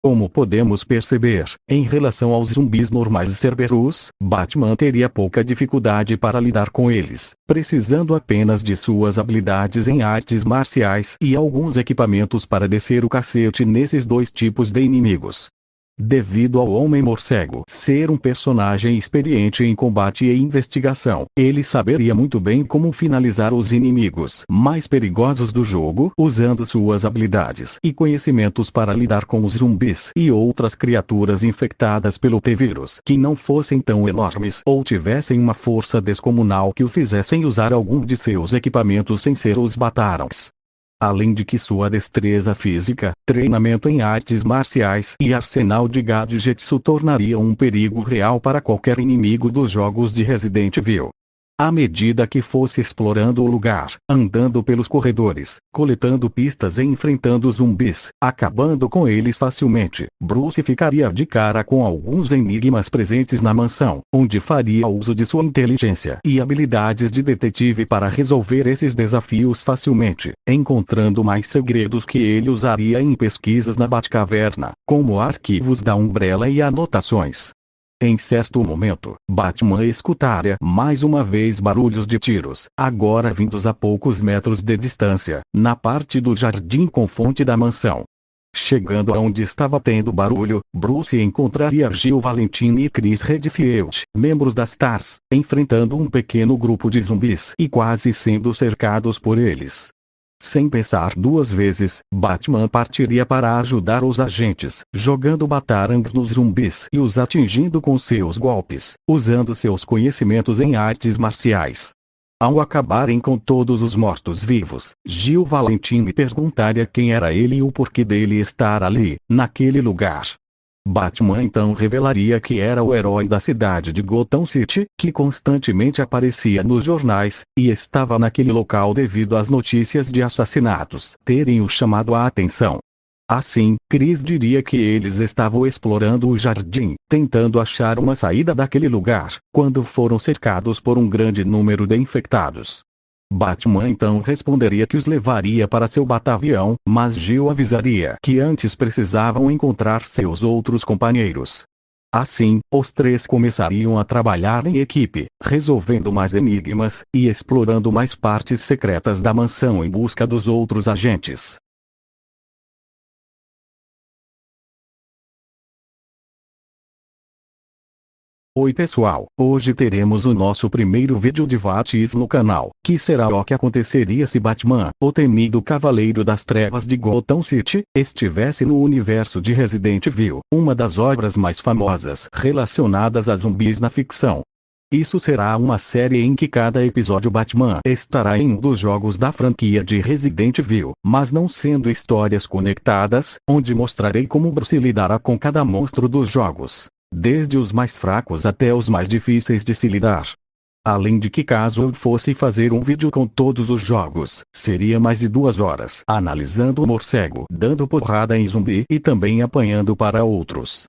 Como podemos perceber, em relação aos zumbis normais Cerberus, Batman teria pouca dificuldade para lidar com eles, precisando apenas de suas habilidades em artes marciais e alguns equipamentos para descer o cacete nesses dois tipos de inimigos. Devido ao Homem-Morcego ser um personagem experiente em combate e investigação, ele saberia muito bem como finalizar os inimigos mais perigosos do jogo usando suas habilidades e conhecimentos para lidar com os zumbis e outras criaturas infectadas pelo T-Vírus que não fossem tão enormes ou tivessem uma força descomunal que o fizessem usar algum de seus equipamentos sem ser os Batarans. Além de que sua destreza física, treinamento em artes marciais e arsenal de gadgets o tornaria um perigo real para qualquer inimigo dos jogos de Resident Evil. À medida que fosse explorando o lugar, andando pelos corredores, coletando pistas e enfrentando zumbis, acabando com eles facilmente, Bruce ficaria de cara com alguns enigmas presentes na mansão, onde faria uso de sua inteligência e habilidades de detetive para resolver esses desafios facilmente, encontrando mais segredos que ele usaria em pesquisas na Batcaverna, como arquivos da Umbrella e anotações. Em certo momento, Batman escutaria mais uma vez barulhos de tiros, agora vindos a poucos metros de distância, na parte do jardim com fonte da mansão. Chegando aonde estava tendo barulho, Bruce encontraria Jill Valentine e Chris Redfield, membros das STARS, enfrentando um pequeno grupo de zumbis e quase sendo cercados por eles. Sem pensar duas vezes, Batman partiria para ajudar os agentes, jogando batarangs nos zumbis e os atingindo com seus golpes, usando seus conhecimentos em artes marciais. Ao acabarem com todos os mortos-vivos, Jill Valentine perguntaria quem era ele e o porquê dele estar ali, naquele lugar. Batman então revelaria que era o herói da cidade de Gotham City, que constantemente aparecia nos jornais, e estava naquele local devido às notícias de assassinatos terem o chamado a atenção. Assim, Chris diria que eles estavam explorando o jardim, tentando achar uma saída daquele lugar, quando foram cercados por um grande número de infectados. Batman então responderia que os levaria para seu batavião, mas Jill avisaria que antes precisavam encontrar seus outros companheiros. Assim, os três começariam a trabalhar em equipe, resolvendo mais enigmas e explorando mais partes secretas da mansão em busca dos outros agentes. Oi pessoal, hoje teremos o nosso primeiro vídeo de What If no canal, que será o que aconteceria se Batman, o temido Cavaleiro das Trevas de Gotham City, estivesse no universo de Resident Evil, uma das obras mais famosas relacionadas a zumbis na ficção. Isso será uma série em que cada episódio Batman estará em um dos jogos da franquia de Resident Evil, mas não sendo histórias conectadas, onde mostrarei como Bruce lidará com cada monstro dos jogos, desde os mais fracos até os mais difíceis de se lidar. Além de que caso eu fosse fazer um vídeo com todos os jogos, seria mais de 2 horas analisando o morcego dando porrada em zumbi e também apanhando para outros.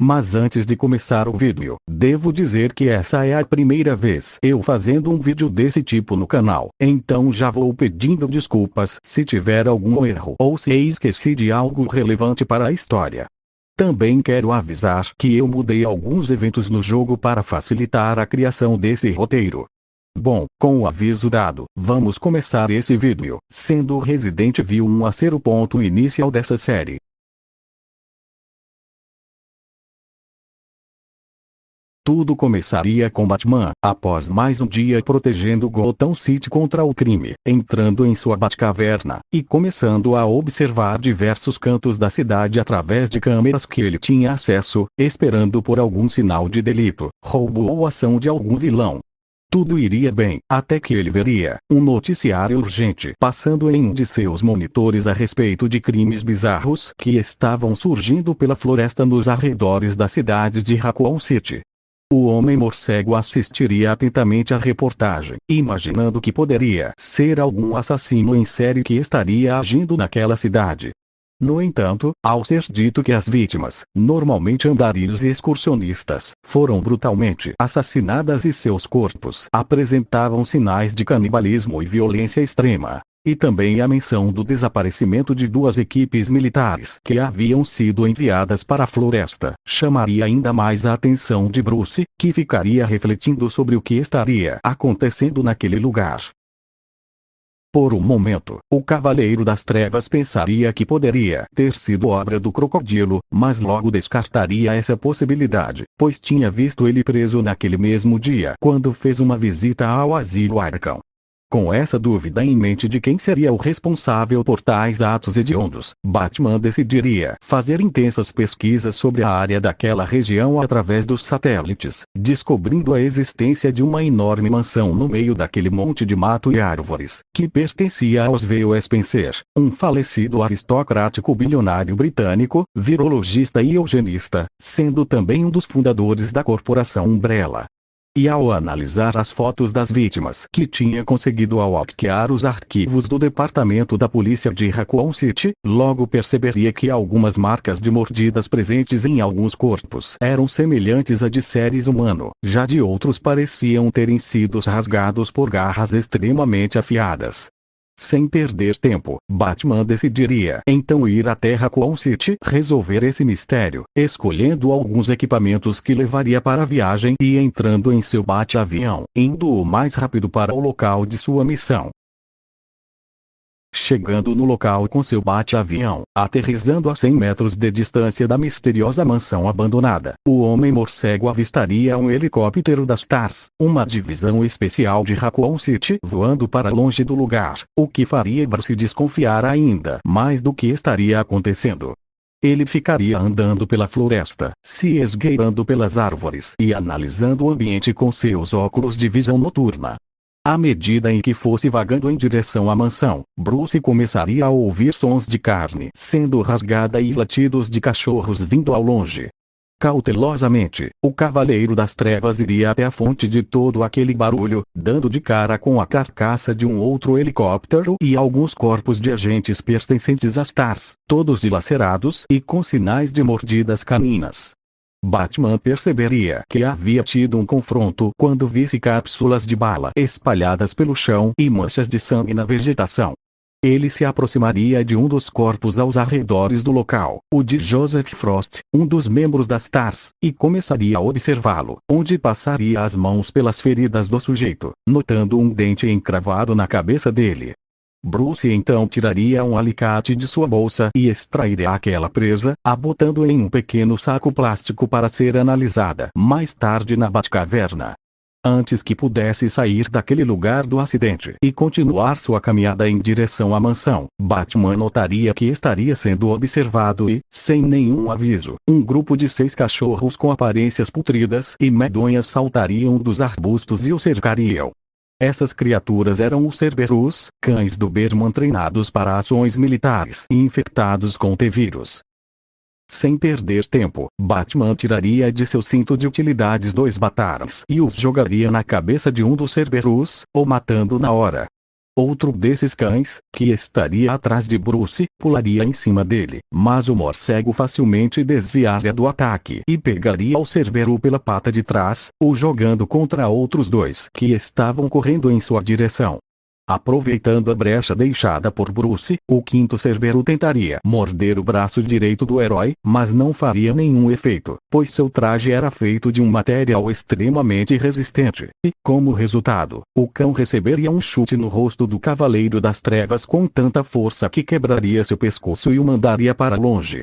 Mas antes de começar o vídeo, devo dizer que essa é a primeira vez eu fazendo um vídeo desse tipo no canal, então já vou pedindo desculpas se tiver algum erro ou se esqueci de algo relevante para a história. Também quero avisar que eu mudei alguns eventos no jogo para facilitar a criação desse roteiro. Bom, com o aviso dado, vamos começar esse vídeo, sendo o Resident Evil 1 a ser o ponto inicial dessa série. Tudo começaria com Batman, após mais um dia protegendo Gotham City contra o crime, entrando em sua Batcaverna, e começando a observar diversos cantos da cidade através de câmeras que ele tinha acesso, esperando por algum sinal de delito, roubo ou ação de algum vilão. Tudo iria bem, até que ele veria um noticiário urgente passando em um de seus monitores a respeito de crimes bizarros que estavam surgindo pela floresta nos arredores da cidade de Raccoon City. O Homem-Morcego assistiria atentamente à reportagem, imaginando que poderia ser algum assassino em série que estaria agindo naquela cidade. No entanto, ao ser dito que as vítimas, normalmente andarilhos e excursionistas, foram brutalmente assassinadas e seus corpos apresentavam sinais de canibalismo e violência extrema, e também a menção do desaparecimento de duas equipes militares que haviam sido enviadas para a floresta, chamaria ainda mais a atenção de Bruce, que ficaria refletindo sobre o que estaria acontecendo naquele lugar. Por um momento, o Cavaleiro das Trevas pensaria que poderia ter sido obra do crocodilo, mas logo descartaria essa possibilidade, pois tinha visto ele preso naquele mesmo dia quando fez uma visita ao Asilo Arkham. Com essa dúvida em mente de quem seria o responsável por tais atos hediondos, Batman decidiria fazer intensas pesquisas sobre a área daquela região através dos satélites, descobrindo a existência de uma enorme mansão no meio daquele monte de mato e árvores, que pertencia a Oswald Spencer, um falecido aristocrático bilionário britânico, virologista e eugenista, sendo também um dos fundadores da corporação Umbrella. E ao analisar as fotos das vítimas que tinha conseguido ao hackear os arquivos do departamento da polícia de Raccoon City, logo perceberia que algumas marcas de mordidas presentes em alguns corpos eram semelhantes a de seres humanos, já de outros pareciam terem sido rasgados por garras extremamente afiadas. Sem perder tempo, Batman decidiria então ir até Raccoon City resolver esse mistério, escolhendo alguns equipamentos que levaria para a viagem e entrando em seu bate-avião, indo o mais rápido para o local de sua missão. Chegando no local com seu bate-avião, aterrissando a 100 metros de distância da misteriosa mansão abandonada, o Homem-Morcego avistaria um helicóptero das TARS, uma divisão especial de Raccoon City, voando para longe do lugar, o que faria Bruce desconfiar ainda mais do que estaria acontecendo. Ele ficaria andando pela floresta, se esgueirando pelas árvores e analisando o ambiente com seus óculos de visão noturna. À medida em que fosse vagando em direção à mansão, Bruce começaria a ouvir sons de carne sendo rasgada e latidos de cachorros vindo ao longe. Cautelosamente, o Cavaleiro das Trevas iria até a fonte de todo aquele barulho, dando de cara com a carcaça de um outro helicóptero e alguns corpos de agentes pertencentes às TARS, todos dilacerados e com sinais de mordidas caninas. Batman perceberia que havia tido um confronto quando visse cápsulas de bala espalhadas pelo chão e manchas de sangue na vegetação. Ele se aproximaria de um dos corpos aos arredores do local, o de Joseph Frost, um dos membros das TARS, e começaria a observá-lo, onde passaria as mãos pelas feridas do sujeito, notando um dente encravado na cabeça dele. Bruce então tiraria um alicate de sua bolsa e extrairia aquela presa, a botando em um pequeno saco plástico para ser analisada mais tarde na Batcaverna. Antes que pudesse sair daquele lugar do acidente e continuar sua caminhada em direção à mansão, Batman notaria que estaria sendo observado e, sem nenhum aviso, um grupo de 6 cachorros com aparências putridas e medonhas saltariam dos arbustos e o cercariam. Essas criaturas eram os Cerberus, cães do Berman treinados para ações militares e infectados com T-vírus. Sem perder tempo, Batman tiraria de seu cinto de utilidades 2 batarangs e os jogaria na cabeça de um dos Cerberus, o matando na hora. Outro desses cães, que estaria atrás de Bruce, pularia em cima dele, mas o morcego facilmente desviaria do ataque e pegaria o Cerberu pela pata de trás, o jogando contra outros 2 que estavam correndo em sua direção. Aproveitando a brecha deixada por Bruce, o 5º Cerberu tentaria morder o braço direito do herói, mas não faria nenhum efeito, pois seu traje era feito de um material extremamente resistente, e, como resultado, o cão receberia um chute no rosto do Cavaleiro das Trevas com tanta força que quebraria seu pescoço e o mandaria para longe.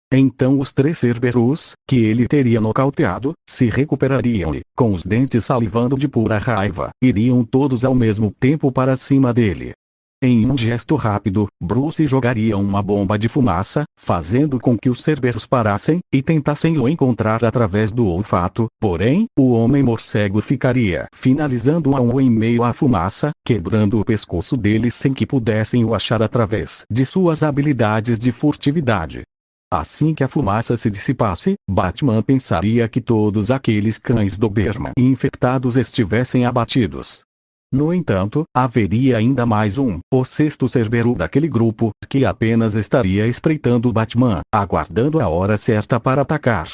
Então os 3 Cerberus, que ele teria nocauteado, se recuperariam e, com os dentes salivando de pura raiva, iriam todos ao mesmo tempo para cima dele. Em um gesto rápido, Bruce jogaria uma bomba de fumaça, fazendo com que os Cerberus parassem e tentassem o encontrar através do olfato, porém, o Homem-Morcego ficaria finalizando em meio à fumaça, quebrando o pescoço dele sem que pudessem o achar através de suas habilidades de furtividade. Assim que a fumaça se dissipasse, Batman pensaria que todos aqueles cães Doberman infectados estivessem abatidos. No entanto, haveria ainda mais o 6º Cerberu daquele grupo, que apenas estaria espreitando Batman, aguardando a hora certa para atacar.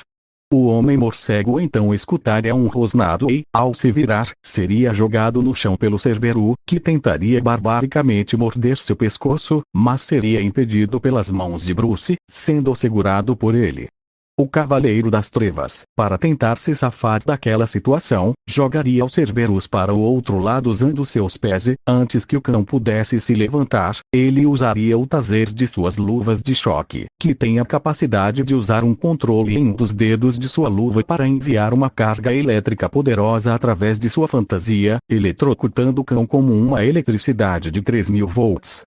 O homem-morcego então escutaria um rosnado e, ao se virar, seria jogado no chão pelo Cerberus, que tentaria barbaricamente morder seu pescoço, mas seria impedido pelas mãos de Bruce, sendo segurado por ele. O Cavaleiro das Trevas, para tentar se safar daquela situação, jogaria o Cerberus para o outro lado usando seus pés e, antes que o cão pudesse se levantar, ele usaria o taser de suas luvas de choque, que tem a capacidade de usar um controle em um dos dedos de sua luva para enviar uma carga elétrica poderosa através de sua fantasia, eletrocutando o cão como uma eletricidade de 3.000 volts.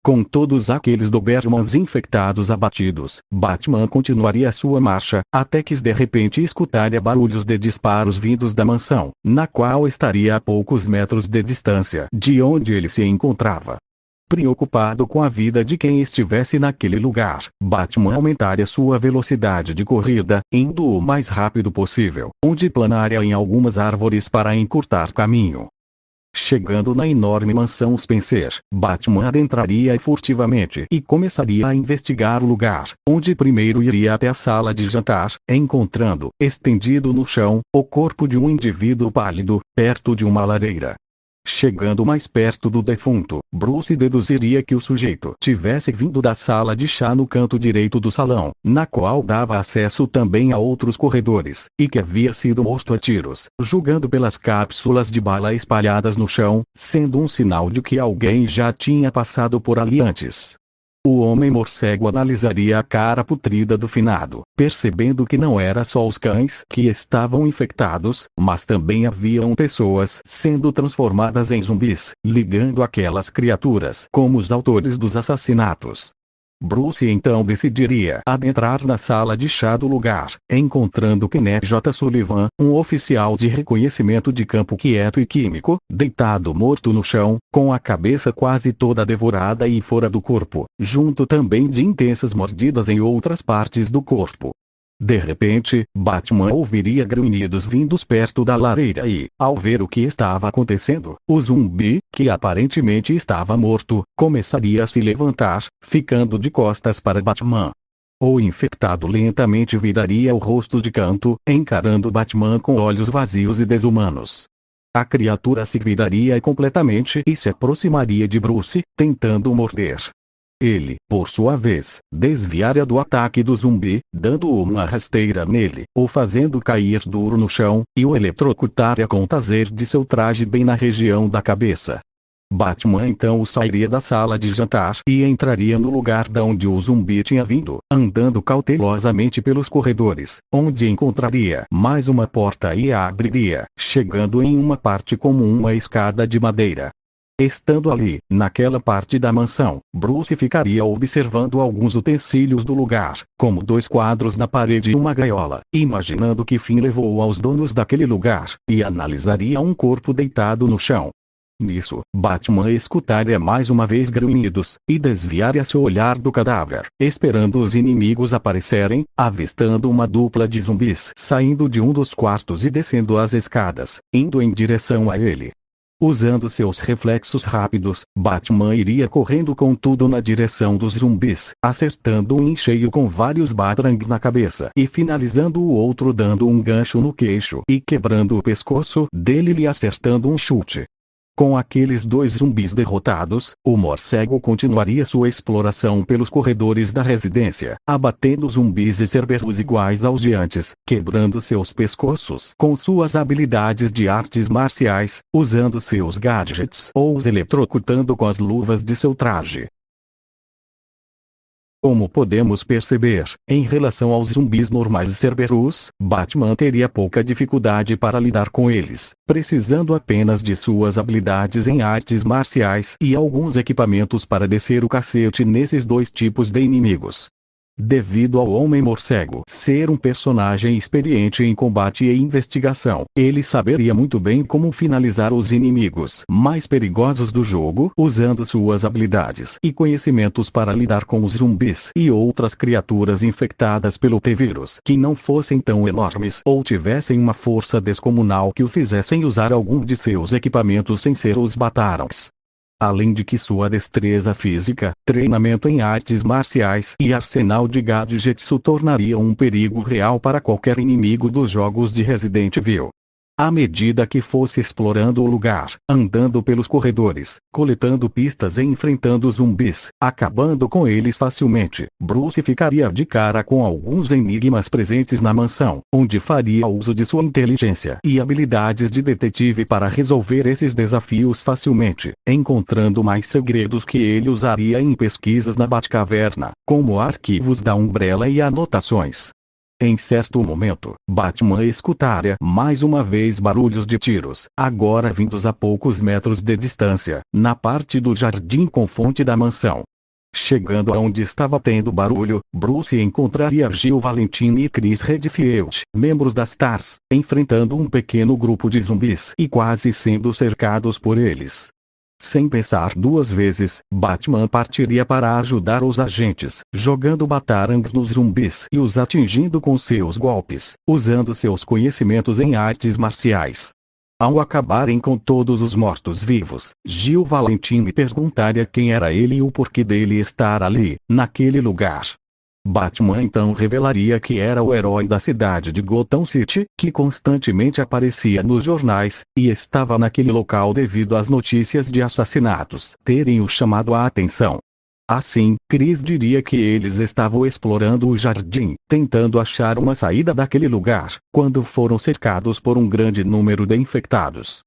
Com todos aqueles Dobermans infectados abatidos, Batman continuaria sua marcha, até que de repente escutaria barulhos de disparos vindos da mansão, na qual estaria a poucos metros de distância de onde ele se encontrava. Preocupado com a vida de quem estivesse naquele lugar, Batman aumentaria sua velocidade de corrida, indo o mais rápido possível, onde planaria em algumas árvores para encurtar caminho. Chegando na enorme mansão Spencer, Batman adentraria furtivamente e começaria a investigar o lugar, onde primeiro iria até a sala de jantar, encontrando, estendido no chão, o corpo de um indivíduo pálido, perto de uma lareira. Chegando mais perto do defunto, Bruce deduziria que o sujeito tivesse vindo da sala de chá no canto direito do salão, na qual dava acesso também a outros corredores, e que havia sido morto a tiros, julgando pelas cápsulas de bala espalhadas no chão, sendo um sinal de que alguém já tinha passado por ali antes. O homem-morcego analisaria a cara putrida do finado, percebendo que não era só os cães que estavam infectados, mas também haviam pessoas sendo transformadas em zumbis, ligando aquelas criaturas como os autores dos assassinatos. Bruce então decidiria adentrar na sala de chá do lugar, encontrando Kenneth J. Sullivan, um oficial de reconhecimento de campo quieto e químico, deitado morto no chão, com a cabeça quase toda devorada e fora do corpo, junto também de intensas mordidas em outras partes do corpo. De repente, Batman ouviria grunhidos vindos perto da lareira e, ao ver o que estava acontecendo, o zumbi, que aparentemente estava morto, começaria a se levantar, ficando de costas para Batman. O infectado lentamente viraria o rosto de canto, encarando Batman com olhos vazios e desumanos. A criatura se viraria completamente e se aproximaria de Bruce, tentando o morder. Ele, por sua vez, desviaria do ataque do zumbi, dando uma rasteira nele, o fazendo cair duro no chão, e o eletrocutaria com o taser de seu traje bem na região da cabeça. Batman então sairia da sala de jantar e entraria no lugar da onde o zumbi tinha vindo, andando cautelosamente pelos corredores, onde encontraria mais uma porta e a abriria, chegando em uma parte como uma escada de madeira. Estando ali, naquela parte da mansão, Bruce ficaria observando alguns utensílios do lugar, como 2 quadros na parede e uma gaiola, imaginando que fim levou aos donos daquele lugar, e analisaria um corpo deitado no chão. Nisso, Batman escutaria mais uma vez grunhidos, e desviaria seu olhar do cadáver, esperando os inimigos aparecerem, avistando uma dupla de zumbis saindo de um dos quartos e descendo as escadas, indo em direção a ele. Usando seus reflexos rápidos, Batman iria correndo com tudo na direção dos zumbis, acertando um em cheio com vários batarangues na cabeça e finalizando o outro dando um gancho no queixo e quebrando o pescoço dele e lhe acertando um chute. Com aqueles 2 zumbis derrotados, o morcego continuaria sua exploração pelos corredores da residência, abatendo zumbis e Cerberus iguais aos de antes, quebrando seus pescoços com suas habilidades de artes marciais, usando seus gadgets ou os eletrocutando com as luvas de seu traje. Como podemos perceber, em relação aos zumbis normais e Cerberus, Batman teria pouca dificuldade para lidar com eles, precisando apenas de suas habilidades em artes marciais e alguns equipamentos para descer o cacete nesses 2 tipos de inimigos. Devido ao Homem-Morcego ser um personagem experiente em combate e investigação, ele saberia muito bem como finalizar os inimigos mais perigosos do jogo, usando suas habilidades e conhecimentos para lidar com os zumbis e outras criaturas infectadas pelo T-Vírus que não fossem tão enormes ou tivessem uma força descomunal que o fizessem usar algum de seus equipamentos sem ser os batarangs. além de que sua destreza física, treinamento em artes marciais e arsenal de gadgets o tornariam um perigo real para qualquer inimigo dos jogos de Resident Evil. À medida que fosse explorando o lugar, andando pelos corredores, coletando pistas e enfrentando zumbis, acabando com eles facilmente, Bruce ficaria de cara com alguns enigmas presentes na mansão, onde faria uso de sua inteligência e habilidades de detetive para resolver esses desafios facilmente, encontrando mais segredos que ele usaria em pesquisas na Batcaverna, como arquivos da Umbrella e anotações. Em certo momento, Batman escutara mais uma vez barulhos de tiros, agora vindos a poucos metros de distância, na parte do jardim com fonte da mansão. Chegando aonde estava tendo barulho, Bruce encontraria Jill Valentine e Chris Redfield, membros das TARS, enfrentando um pequeno grupo de zumbis e quase sendo cercados por eles. Sem pensar duas vezes, Batman partiria para ajudar os agentes, jogando batarangs nos zumbis e os atingindo com seus golpes, usando seus conhecimentos em artes marciais. Ao acabarem com todos os mortos-vivos, Jill Valentine perguntaria quem era ele e o porquê dele estar ali, naquele lugar. Batman então revelaria que era o herói da cidade de Gotham City, que constantemente aparecia nos jornais, e estava naquele local devido às notícias de assassinatos terem o chamado a atenção. Assim, Chris diria que eles estavam explorando o jardim, tentando achar uma saída daquele lugar, quando foram cercados por um grande número de infectados.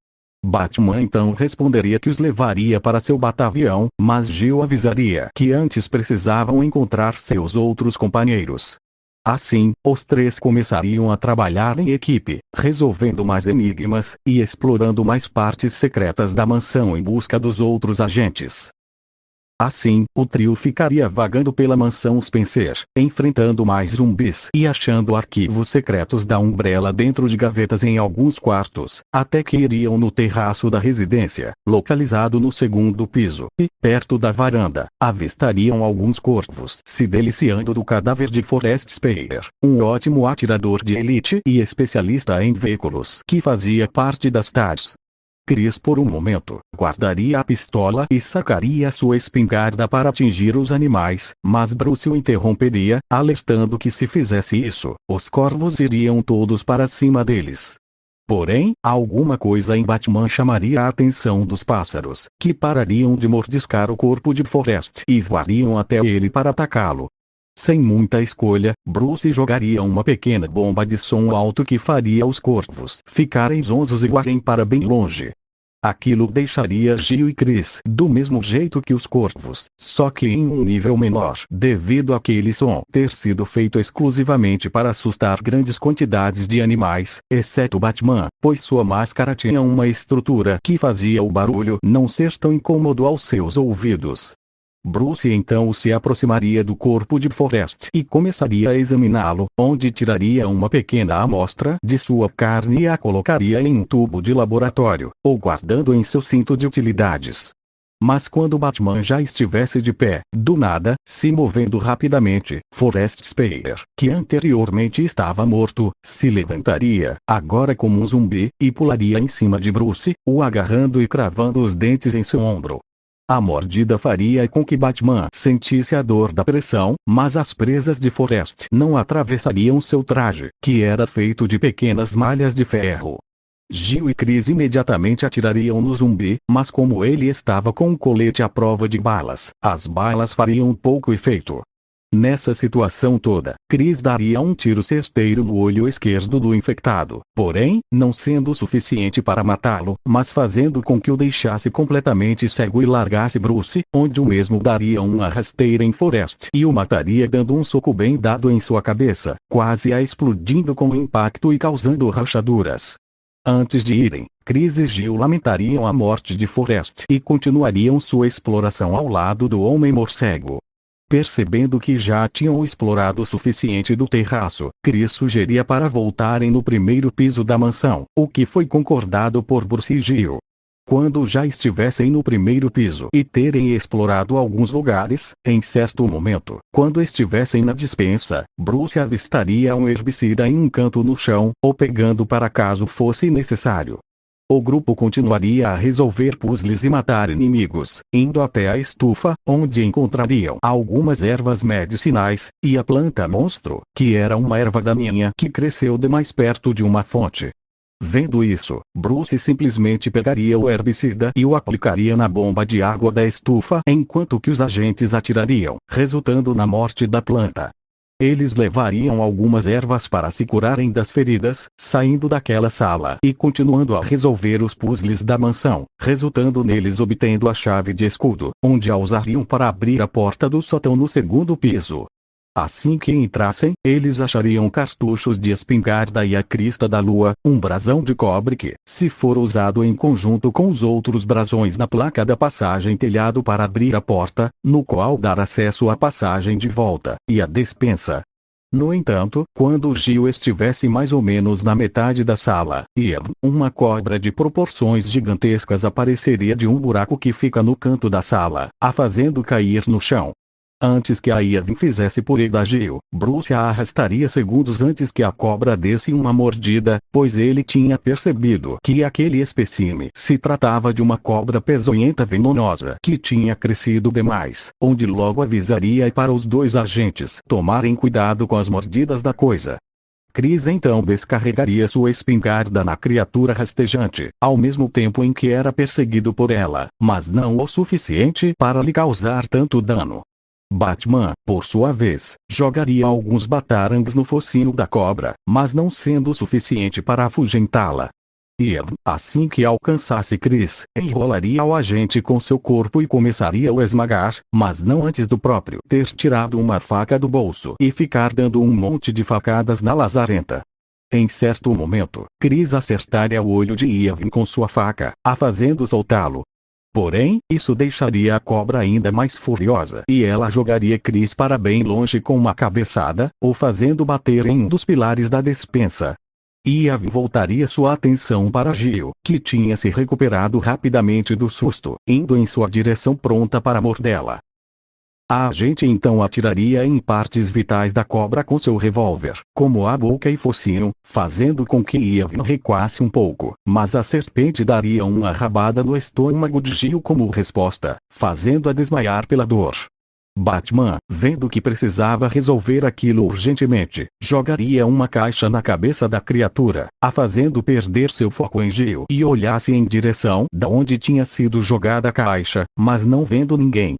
Batman então responderia que os levaria para seu batavião, mas Jill avisaria que antes precisavam encontrar seus outros companheiros. Assim, os três começariam a trabalhar em equipe, resolvendo mais enigmas e explorando mais partes secretas da mansão em busca dos outros agentes. Assim, o trio ficaria vagando pela mansão Spencer, enfrentando mais zumbis e achando arquivos secretos da Umbrella dentro de gavetas em alguns quartos, até que iriam no terraço da residência, localizado no segundo piso, e, perto da varanda, avistariam alguns corvos se deliciando do cadáver de Forrest Spear, um ótimo atirador de elite e especialista em veículos que fazia parte das TARS. Chris por um momento, guardaria a pistola e sacaria sua espingarda para atingir os animais, mas Bruce o interromperia, alertando que se fizesse isso, os corvos iriam todos para cima deles. Porém, alguma coisa em Batman chamaria a atenção dos pássaros, que parariam de mordiscar o corpo de Forrest e voariam até ele para atacá-lo. Sem muita escolha, Bruce jogaria uma pequena bomba de som alto que faria os corvos ficarem zonzos e voarem para bem longe. Aquilo deixaria Jill e Chris do mesmo jeito que os corvos, só que em um nível menor, devido àquele som ter sido feito exclusivamente para assustar grandes quantidades de animais, exceto Batman, pois sua máscara tinha uma estrutura que fazia o barulho não ser tão incômodo aos seus ouvidos. Bruce então se aproximaria do corpo de Forrest e começaria a examiná-lo, onde tiraria uma pequena amostra de sua carne e a colocaria em um tubo de laboratório, ou guardando em seu cinto de utilidades. Mas quando Batman já estivesse de pé, do nada, se movendo rapidamente, Forrest Spear, que anteriormente estava morto, se levantaria, agora como um zumbi, e pularia em cima de Bruce, o agarrando e cravando os dentes em seu ombro. A mordida faria com que Batman sentisse a dor da pressão, mas as presas de Forrest não atravessariam seu traje, que era feito de pequenas malhas de ferro. Jill e Chris imediatamente atirariam no zumbi, mas como ele estava com um colete à prova de balas, as balas fariam pouco efeito. Nessa situação toda, Chris daria um tiro certeiro no olho esquerdo do infectado, porém, não sendo suficiente para matá-lo, mas fazendo com que o deixasse completamente cego e largasse Bruce, onde o mesmo daria uma rasteira em Forrest e o mataria dando um soco bem dado em sua cabeça, quase a explodindo com o impacto e causando rachaduras. Antes de irem, Chris e Jill lamentariam a morte de Forrest e continuariam sua exploração ao lado do Homem-Morcego. Percebendo que já tinham explorado o suficiente do terraço, Chris sugeria para voltarem no primeiro piso da mansão, o que foi concordado por Bruce e Jill. Quando já estivessem no primeiro piso e terem explorado alguns lugares, em certo momento, quando estivessem na despensa, Bruce avistaria um herbicida em um canto no chão, o pegando para caso fosse necessário. O grupo continuaria a resolver puzzles e matar inimigos, indo até a estufa, onde encontrariam algumas ervas medicinais, e a planta monstro, que era uma erva daninha que cresceu demais perto de uma fonte. Vendo isso, Bruce simplesmente pegaria o herbicida e o aplicaria na bomba de água da estufa enquanto que os agentes atirariam, resultando na morte da planta. Eles levariam algumas ervas para se curarem das feridas, saindo daquela sala e continuando a resolver os puzzles da mansão, resultando neles obtendo a chave de escudo, onde a usariam para abrir a porta do sótão no segundo piso. Assim que entrassem, eles achariam cartuchos de espingarda e a crista da lua, um brasão de cobre que, se for usado em conjunto com os outros brasões na placa da passagem telhado para abrir a porta, no qual dar acesso à passagem de volta, e a despensa. No entanto, quando Gil estivesse mais ou menos na metade da sala, uma cobra de proporções gigantescas apareceria de um buraco que fica no canto da sala, a fazendo cair no chão. Antes que a Yevon fizesse por ele a Gil, Bruce a arrastaria segundos antes que a cobra desse uma mordida, pois ele tinha percebido que aquele espécime se tratava de uma cobra peçonhenta venenosa que tinha crescido demais, onde logo avisaria para os dois agentes tomarem cuidado com as mordidas da coisa. Chris então descarregaria sua espingarda na criatura rastejante, ao mesmo tempo em que era perseguido por ela, mas não o suficiente para lhe causar tanto dano. Batman, por sua vez, jogaria alguns batarangos no focinho da cobra, mas não sendo suficiente para afugentá-la. Assim que alcançasse Chris, enrolaria o agente com seu corpo e começaria a o esmagar, mas não antes do próprio ter tirado uma faca do bolso e ficar dando um monte de facadas na lazarenta. Em certo momento, Chris acertaria o olho de Yevon com sua faca, a fazendo soltá-lo. Porém, isso deixaria a cobra ainda mais furiosa e ela jogaria Chris para bem longe com uma cabeçada, o fazendo bater em um dos pilares da despensa. Yevon voltaria sua atenção para Gil, que tinha se recuperado rapidamente do susto, indo em sua direção pronta para mordê-la. A agente então atiraria em partes vitais da cobra com seu revólver, como a boca e focinho, fazendo com que Yevon recuasse um pouco, mas a serpente daria uma rabada no estômago de Gil como resposta, fazendo-a desmaiar pela dor. Batman, vendo que precisava resolver aquilo urgentemente, jogaria uma caixa na cabeça da criatura, a fazendo perder seu foco em Gil e olhasse em direção da onde tinha sido jogada a caixa, mas não vendo ninguém.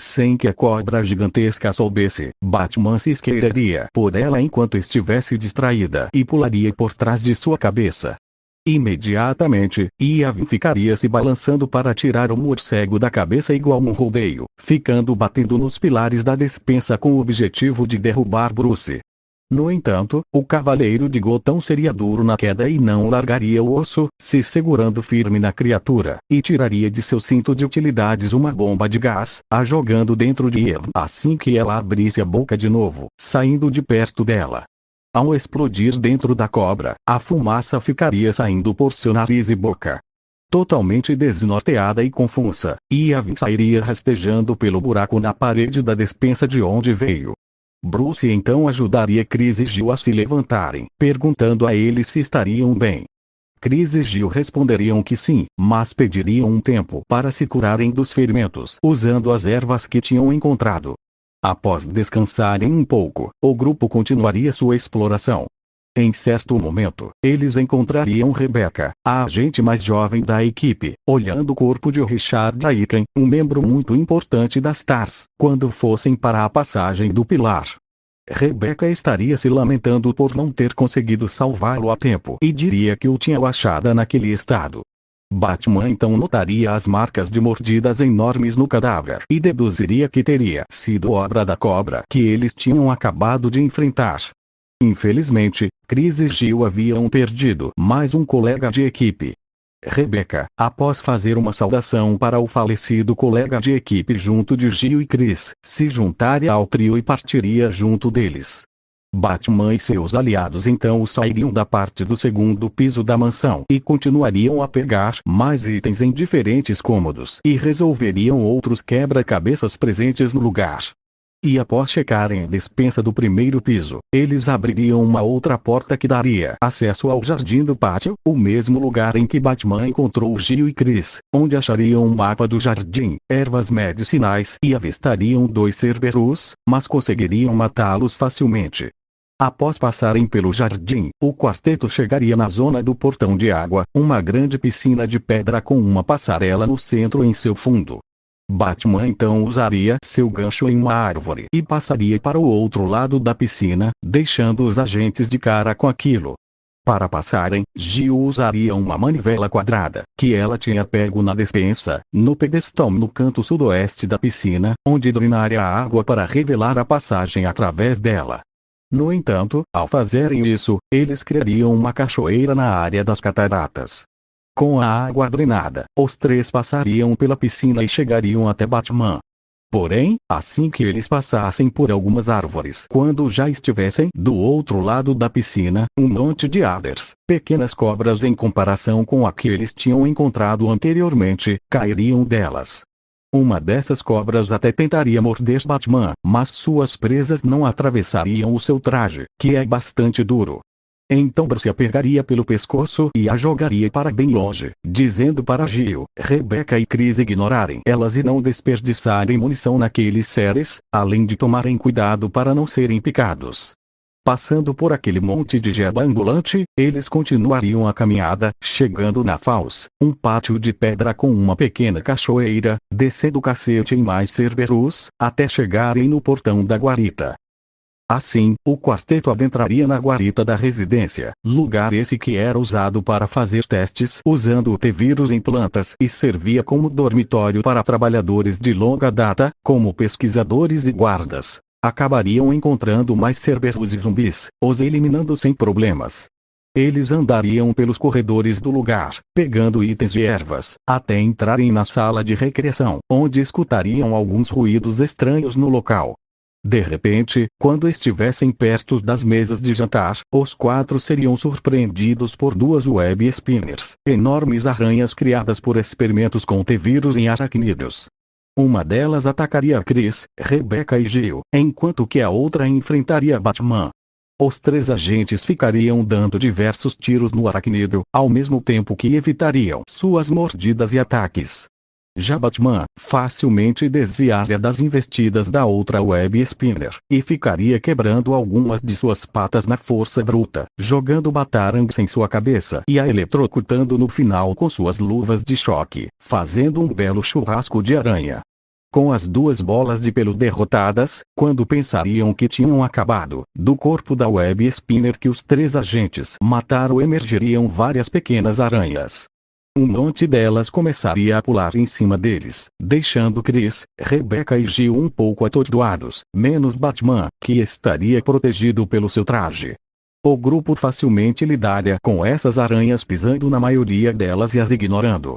Sem que a cobra gigantesca soubesse, Batman se esqueiraria por ela enquanto estivesse distraída e pularia por trás de sua cabeça. Imediatamente, Yevon ficaria se balançando para tirar o morcego da cabeça igual um rodeio, ficando batendo nos pilares da despensa com o objetivo de derrubar Bruce. No entanto, o Cavaleiro de Gotham seria duro na queda e não largaria o osso, se segurando firme na criatura, e tiraria de seu cinto de utilidades uma bomba de gás, a jogando dentro de Yevon assim que ela abrisse a boca de novo, saindo de perto dela. Ao explodir dentro da cobra, a fumaça ficaria saindo por seu nariz e boca. Totalmente desnorteada e confusa, Yevon sairia rastejando pelo buraco na parede da despensa de onde veio. Bruce então ajudaria Chris e Gil a se levantarem, perguntando a eles se estariam bem. Chris e Gil responderiam que sim, mas pediriam um tempo para se curarem dos ferimentos usando as ervas que tinham encontrado. Após descansarem um pouco, o grupo continuaria sua exploração. Em certo momento, eles encontrariam Rebecca, a agente mais jovem da equipe, olhando o corpo de Richard Aiken, um membro muito importante das TARS, quando fossem para a passagem do Pilar. Rebecca estaria se lamentando por não ter conseguido salvá-lo a tempo e diria que o tinha achado naquele estado. Batman então notaria as marcas de mordidas enormes no cadáver e deduziria que teria sido obra da cobra que eles tinham acabado de enfrentar. Infelizmente, Chris e Gil haviam perdido mais um colega de equipe. Rebecca, após fazer uma saudação para o falecido colega de equipe junto de Gil e Chris, se juntaria ao trio e partiria junto deles. Batman e seus aliados então sairiam da parte do segundo piso da mansão e continuariam a pegar mais itens em diferentes cômodos e resolveriam outros quebra-cabeças presentes no lugar. E após checarem a despensa do primeiro piso, eles abririam uma outra porta que daria acesso ao jardim do pátio, o mesmo lugar em que Batman encontrou Gil e Chris, onde achariam um mapa do jardim, ervas medicinais e avistariam 2 Cerberus, mas conseguiriam matá-los facilmente. Após passarem pelo jardim, o quarteto chegaria na zona do portão de água, uma grande piscina de pedra com uma passarela no centro em seu fundo. Batman então usaria seu gancho em uma árvore e passaria para o outro lado da piscina, deixando os agentes de cara com aquilo. Para passarem, Gil usaria uma manivela quadrada, que ela tinha pego na despensa, no pedestal no canto sudoeste da piscina, onde drenaria a água para revelar a passagem através dela. No entanto, ao fazerem isso, eles criariam uma cachoeira na área das cataratas. Com a água drenada, os 3 passariam pela piscina e chegariam até Batman. Porém, assim que eles passassem por algumas árvores, quando já estivessem do outro lado da piscina, um monte de adders, pequenas cobras em comparação com a que eles tinham encontrado anteriormente, cairiam delas. Uma dessas cobras até tentaria morder Batman, mas suas presas não atravessariam o seu traje, que é bastante duro. Então Bruce a pegaria pelo pescoço e a jogaria para bem longe, dizendo para Gil, Rebecca e Chris ignorarem elas e não desperdiçarem munição naqueles seres, além de tomarem cuidado para não serem picados. Passando por aquele monte de gelo ambulante, eles continuariam a caminhada, chegando na Falls, um pátio de pedra com uma pequena cachoeira, descendo o cacete em mais Cerberus, até chegarem no portão da guarita. Assim, o quarteto adentraria na guarita da residência, lugar esse que era usado para fazer testes usando o T-vírus em plantas e servia como dormitório para trabalhadores de longa data, como pesquisadores e guardas. Acabariam encontrando mais Cerberus e zumbis, os eliminando sem problemas. Eles andariam pelos corredores do lugar, pegando itens e ervas, até entrarem na sala de recreação, onde escutariam alguns ruídos estranhos no local. De repente, quando estivessem perto das mesas de jantar, os 4 seriam surpreendidos por 2 web spinners, enormes aranhas criadas por experimentos com T-vírus em aracnídeos. Uma delas atacaria Chris, Rebecca e Gil, enquanto que a outra enfrentaria Batman. Os 3 agentes ficariam dando diversos tiros no aracnídeo, ao mesmo tempo que evitariam suas mordidas e ataques. Já Batman facilmente desviaria das investidas da outra web spinner, e ficaria quebrando algumas de suas patas na força bruta, jogando batarangs em sua cabeça e a eletrocutando no final com suas luvas de choque, fazendo um belo churrasco de aranha. Com as 2 bolas de pelo derrotadas, quando pensariam que tinham acabado, do corpo da web spinner que os 3 agentes mataram emergiriam várias pequenas aranhas. Um monte delas começaria a pular em cima deles, deixando Chris, Rebecca e Gil um pouco atordoados, menos Batman, que estaria protegido pelo seu traje. O grupo facilmente lidaria com essas aranhas pisando na maioria delas e as ignorando.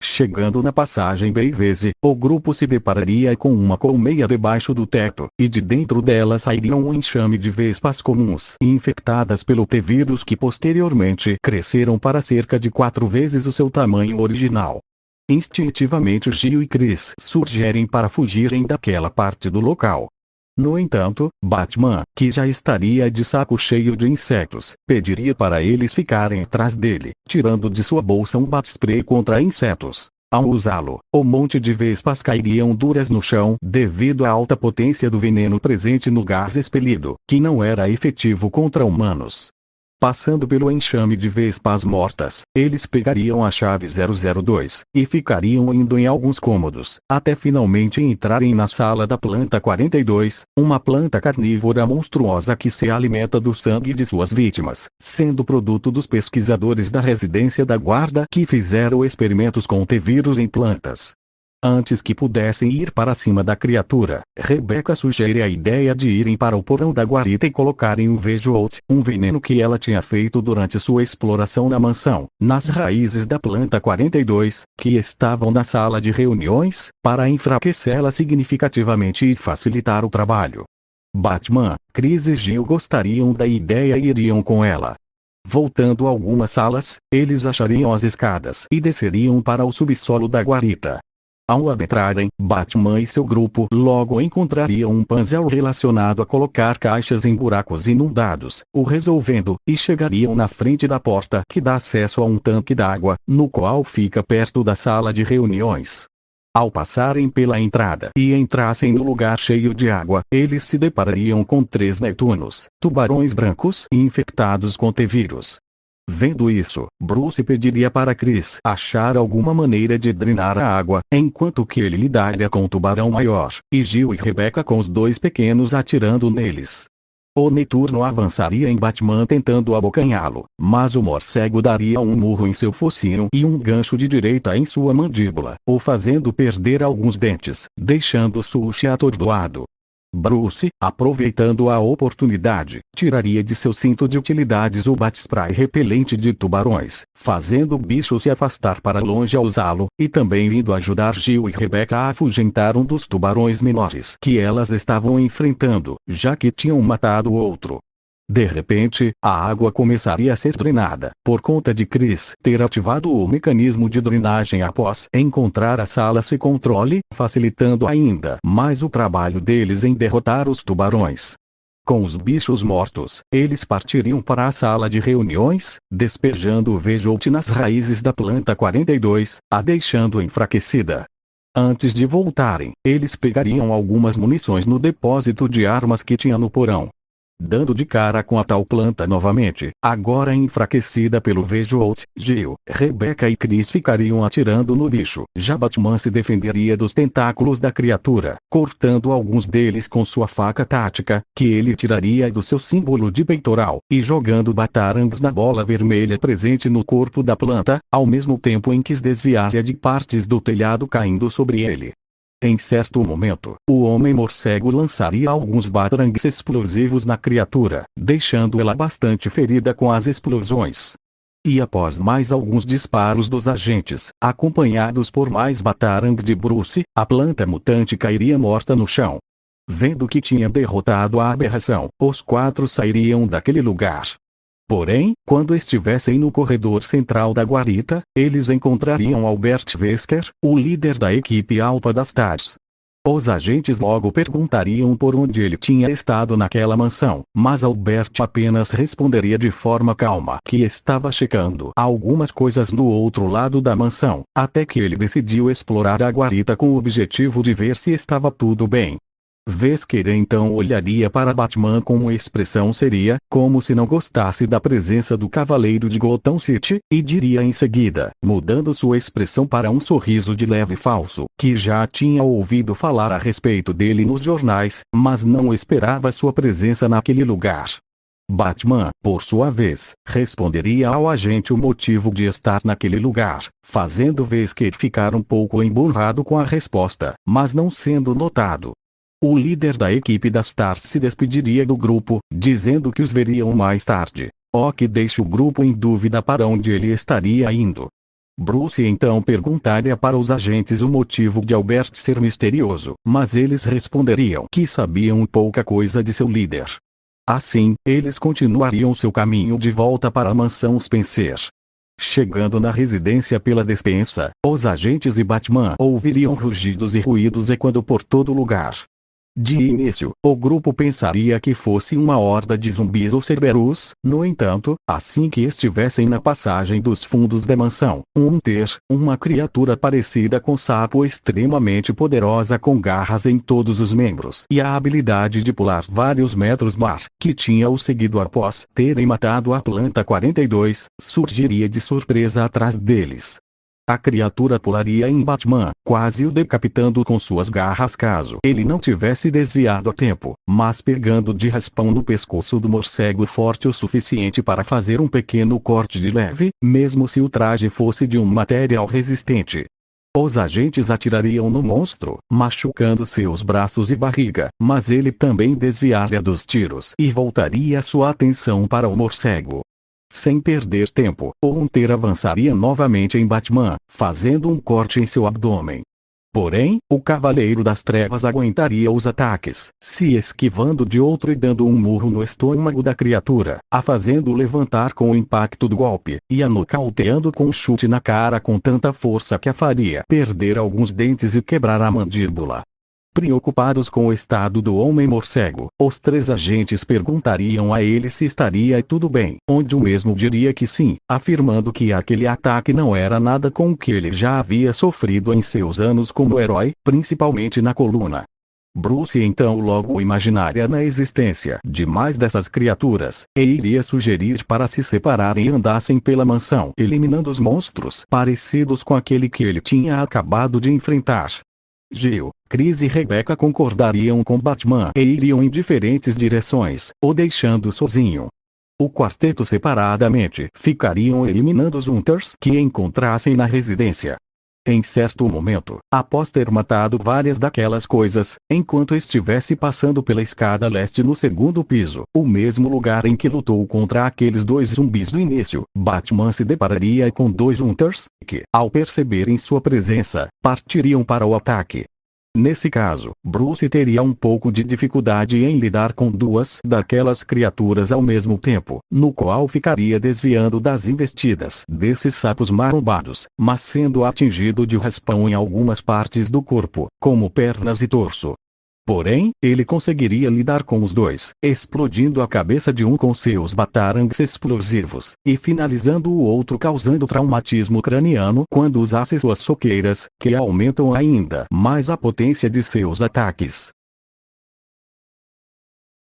Chegando na passagem Bayvese, o grupo se depararia com uma colmeia debaixo do teto, e de dentro dela sairia um enxame de vespas comuns infectadas pelo T-vírus que posteriormente cresceram para cerca de 4 vezes o seu tamanho original. Instintivamente Gil e Chris sugerem para fugirem daquela parte do local. No entanto, Batman, que já estaria de saco cheio de insetos, pediria para eles ficarem atrás dele, tirando de sua bolsa um bat-spray contra insetos. Ao usá-lo, o monte de vespas cairiam duras no chão devido à alta potência do veneno presente no gás expelido, que não era efetivo contra humanos. Passando pelo enxame de vespas mortas, eles pegariam a chave 002, e ficariam indo em alguns cômodos, até finalmente entrarem na sala da planta 42, uma planta carnívora monstruosa que se alimenta do sangue de suas vítimas, sendo produto dos pesquisadores da residência da guarda que fizeram experimentos com T-vírus em plantas. Antes que pudessem ir para cima da criatura, Rebecca sugere a ideia de irem para o porão da guarita e colocarem o Vejout, um veneno que ela tinha feito durante sua exploração na mansão, nas raízes da planta 42, que estavam na sala de reuniões, para enfraquecê-la significativamente e facilitar o trabalho. Batman, Chris e Gil gostariam da ideia e iriam com ela. Voltando a algumas salas, eles achariam as escadas e desceriam para o subsolo da guarita. Ao adentrarem, Batman e seu grupo logo encontrariam um puzzle relacionado a colocar caixas em buracos inundados, o resolvendo, e chegariam na frente da porta que dá acesso a um tanque d'água, no qual fica perto da sala de reuniões. Ao passarem pela entrada e entrassem no lugar cheio de água, eles se deparariam com 3 Netunos, tubarões brancos e infectados com T-vírus. Vendo isso, Bruce pediria para Chris achar alguma maneira de drenar a água, enquanto que ele lidaria com o tubarão maior, e Jill e Rebecca com os 2 pequenos atirando neles. O Netuno avançaria em Batman tentando abocanhá-lo, mas o morcego daria um murro em seu focinho e um gancho de direita em sua mandíbula, o fazendo perder alguns dentes, deixando Sushi atordoado. Bruce, aproveitando a oportunidade, tiraria de seu cinto de utilidades o bate-spray repelente de tubarões, fazendo o bicho se afastar para longe ao usá-lo, e também indo ajudar Jill e Rebecca a afugentar um dos tubarões menores que elas estavam enfrentando, já que tinham matado o outro. De repente, a água começaria a ser drenada, por conta de Chris ter ativado o mecanismo de drenagem após encontrar a sala sem controle, facilitando ainda mais o trabalho deles em derrotar os tubarões. Com os bichos mortos, eles partiriam para a sala de reuniões, despejando o Vejoute nas raízes da planta 42, a deixando enfraquecida. Antes de voltarem, eles pegariam algumas munições no depósito de armas que tinha no porão. Dando de cara com a tal planta novamente, agora enfraquecida pelo Vejoute, Jill, Rebecca e Chris ficariam atirando no bicho. Já Batman se defenderia dos tentáculos da criatura, cortando alguns deles com sua faca tática, que ele tiraria do seu símbolo de peitoral, e jogando batarangos na bola vermelha presente no corpo da planta, ao mesmo tempo em que se desviaria de partes do telhado caindo sobre ele. Em certo momento, o Homem-Morcego lançaria alguns batarangues explosivos na criatura, deixando ela bastante ferida com as explosões. E após mais alguns disparos dos agentes, acompanhados por mais batarangues de Bruce, a planta mutante cairia morta no chão. Vendo que tinha derrotado a aberração, os 4 sairiam daquele lugar. Porém, quando estivessem no corredor central da guarita, eles encontrariam Albert Wesker, o líder da equipe Alpha das Stars. Os agentes logo perguntariam por onde ele tinha estado naquela mansão, mas Albert apenas responderia de forma calma que estava checando algumas coisas no outro lado da mansão, até que ele decidiu explorar a guarita com o objetivo de ver se estava tudo bem. Wesker então olharia para Batman com uma expressão séria, como se não gostasse da presença do Cavaleiro de Gotham City, e diria em seguida, mudando sua expressão para um sorriso de leve falso, que já tinha ouvido falar a respeito dele nos jornais, mas não esperava sua presença naquele lugar. Batman, por sua vez, responderia ao agente o motivo de estar naquele lugar, fazendo Wesker ficar um pouco emburrado com a resposta, mas não sendo notado. O líder da equipe das Stars se despediria do grupo, dizendo que os veriam mais tarde, o que deixa o grupo em dúvida para onde ele estaria indo. Bruce então perguntaria para os agentes o motivo de Albert ser misterioso, mas eles responderiam que sabiam pouca coisa de seu líder. Assim, eles continuariam seu caminho de volta para a mansão Spencer. Chegando na residência pela despensa, os agentes e Batman ouviriam rugidos e ruídos ecoando por todo lugar. De início, o grupo pensaria que fosse uma horda de zumbis ou Cerberus, no entanto, assim que estivessem na passagem dos fundos da mansão, uma criatura parecida com sapo extremamente poderosa com garras em todos os membros e a habilidade de pular vários metros mar, que tinha o seguido após terem matado a planta 42, surgiria de surpresa atrás deles. A criatura pularia em Batman, quase o decapitando com suas garras caso ele não tivesse desviado a tempo, mas pegando de raspão no pescoço do morcego forte o suficiente para fazer um pequeno corte de leve, mesmo se o traje fosse de um material resistente. Os agentes atirariam no monstro, machucando seus braços e barriga, mas ele também desviaria dos tiros e voltaria sua atenção para o morcego. Sem perder tempo, o Hunter avançaria novamente em Batman, fazendo um corte em seu abdômen. Porém, o Cavaleiro das Trevas aguentaria os ataques, se esquivando de outro e dando um murro no estômago da criatura, a fazendo levantar com o impacto do golpe, e a nocauteando com um chute na cara com tanta força que a faria perder alguns dentes e quebrar a mandíbula. Preocupados com o estado do Homem-Morcego, os três agentes perguntariam a ele se estaria tudo bem, onde o mesmo diria que sim, afirmando que aquele ataque não era nada com o que ele já havia sofrido em seus anos como herói, principalmente na coluna. Bruce então logo imaginaria na existência de mais dessas criaturas, e iria sugerir para se separarem e andassem pela mansão, eliminando os monstros parecidos com aquele que ele tinha acabado de enfrentar. Jill, Chris e Rebecca concordariam com Batman e iriam em diferentes direções, o deixando sozinho. O quarteto separadamente ficariam eliminando os Hunters que encontrassem na residência. Em certo momento, após ter matado várias daquelas coisas, enquanto estivesse passando pela escada leste no segundo piso, o mesmo lugar em que lutou contra aqueles dois zumbis no início, Batman se depararia com dois Hunters, que, ao perceberem sua presença, partiriam para o ataque. Nesse caso, Bruce teria um pouco de dificuldade em lidar com duas daquelas criaturas ao mesmo tempo, no qual ficaria desviando das investidas desses sapos marombados, mas sendo atingido de raspão em algumas partes do corpo, como pernas e torso. Porém, ele conseguiria lidar com os dois, explodindo a cabeça de um com seus batarangues explosivos, e finalizando o outro causando traumatismo craniano quando usasse suas soqueiras, que aumentam ainda mais a potência de seus ataques.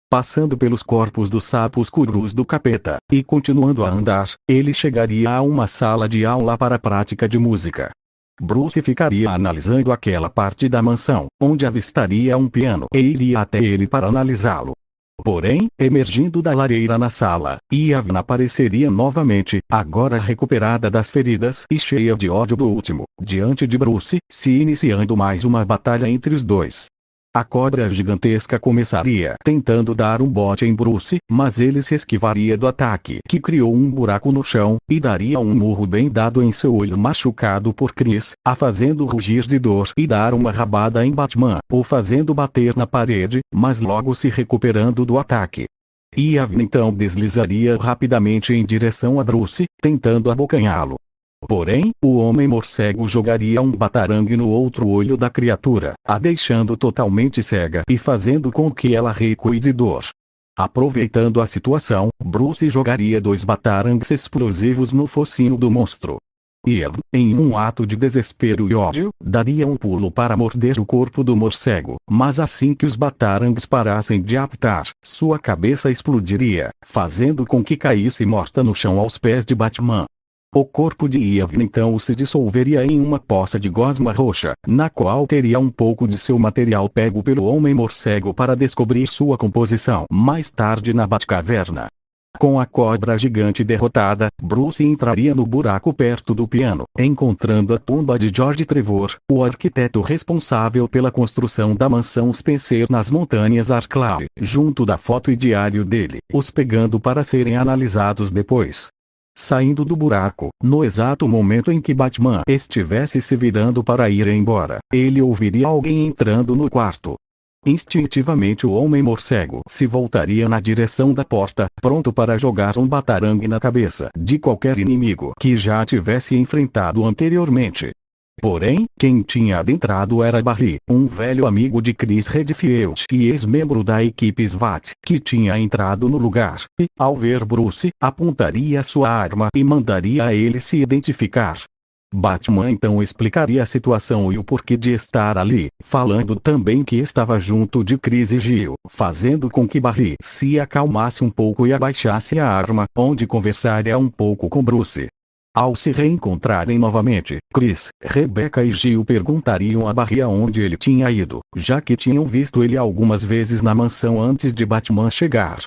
Passando pelos corpos dos sapos curus do capeta, e continuando a andar, ele chegaria a uma sala de aula para a prática de música. Bruce ficaria analisando aquela parte da mansão, onde avistaria um piano e iria até ele para analisá-lo. Porém, emergindo da lareira na sala, Evelyn apareceria novamente, agora recuperada das feridas e cheia de ódio do último, diante de Bruce, se iniciando mais uma batalha entre os dois. A cobra gigantesca começaria tentando dar um bote em Bruce, mas ele se esquivaria do ataque que criou um buraco no chão, e daria um murro bem dado em seu olho machucado por Chris, a fazendo rugir de dor e dar uma rabada em Batman, o fazendo bater na parede, mas logo se recuperando do ataque. Evelyn então deslizaria rapidamente em direção a Bruce, tentando abocanhá-lo. Porém, o Homem-Morcego jogaria um batarangue no outro olho da criatura, a deixando totalmente cega e fazendo com que ela recue de dor. Aproveitando a situação, Bruce jogaria dois batarangues explosivos no focinho do monstro. Evelyn, em um ato de desespero e ódio, daria um pulo para morder o corpo do morcego, mas assim que os batarangues parassem de apitar, sua cabeça explodiria, fazendo com que caísse morta no chão aos pés de Batman. O corpo de Evelyn então se dissolveria em uma poça de gosma roxa, na qual teria um pouco de seu material pego pelo Homem-Morcego para descobrir sua composição mais tarde na Batcaverna. Com a cobra gigante derrotada, Bruce entraria no buraco perto do piano, encontrando a tumba de George Trevor, o arquiteto responsável pela construção da mansão Spencer nas montanhas Arclay, junto da foto e diário dele, os pegando para serem analisados depois. Saindo do buraco, no exato momento em que Batman estivesse se virando para ir embora, ele ouviria alguém entrando no quarto. Instintivamente o Homem-Morcego se voltaria na direção da porta, pronto para jogar um batarangue na cabeça de qualquer inimigo que já tivesse enfrentado anteriormente. Porém, quem tinha adentrado era Barry, um velho amigo de Chris Redfield e ex-membro da equipe SWAT, que tinha entrado no lugar, e, ao ver Bruce, apontaria sua arma e mandaria a ele se identificar. Batman então explicaria a situação e o porquê de estar ali, falando também que estava junto de Chris e Jill, fazendo com que Barry se acalmasse um pouco e abaixasse a arma, onde conversaria um pouco com Bruce. Ao se reencontrarem novamente, Chris, Rebecca e Jill perguntariam a Barry aonde ele tinha ido, já que tinham visto ele algumas vezes na mansão antes de Batman chegar.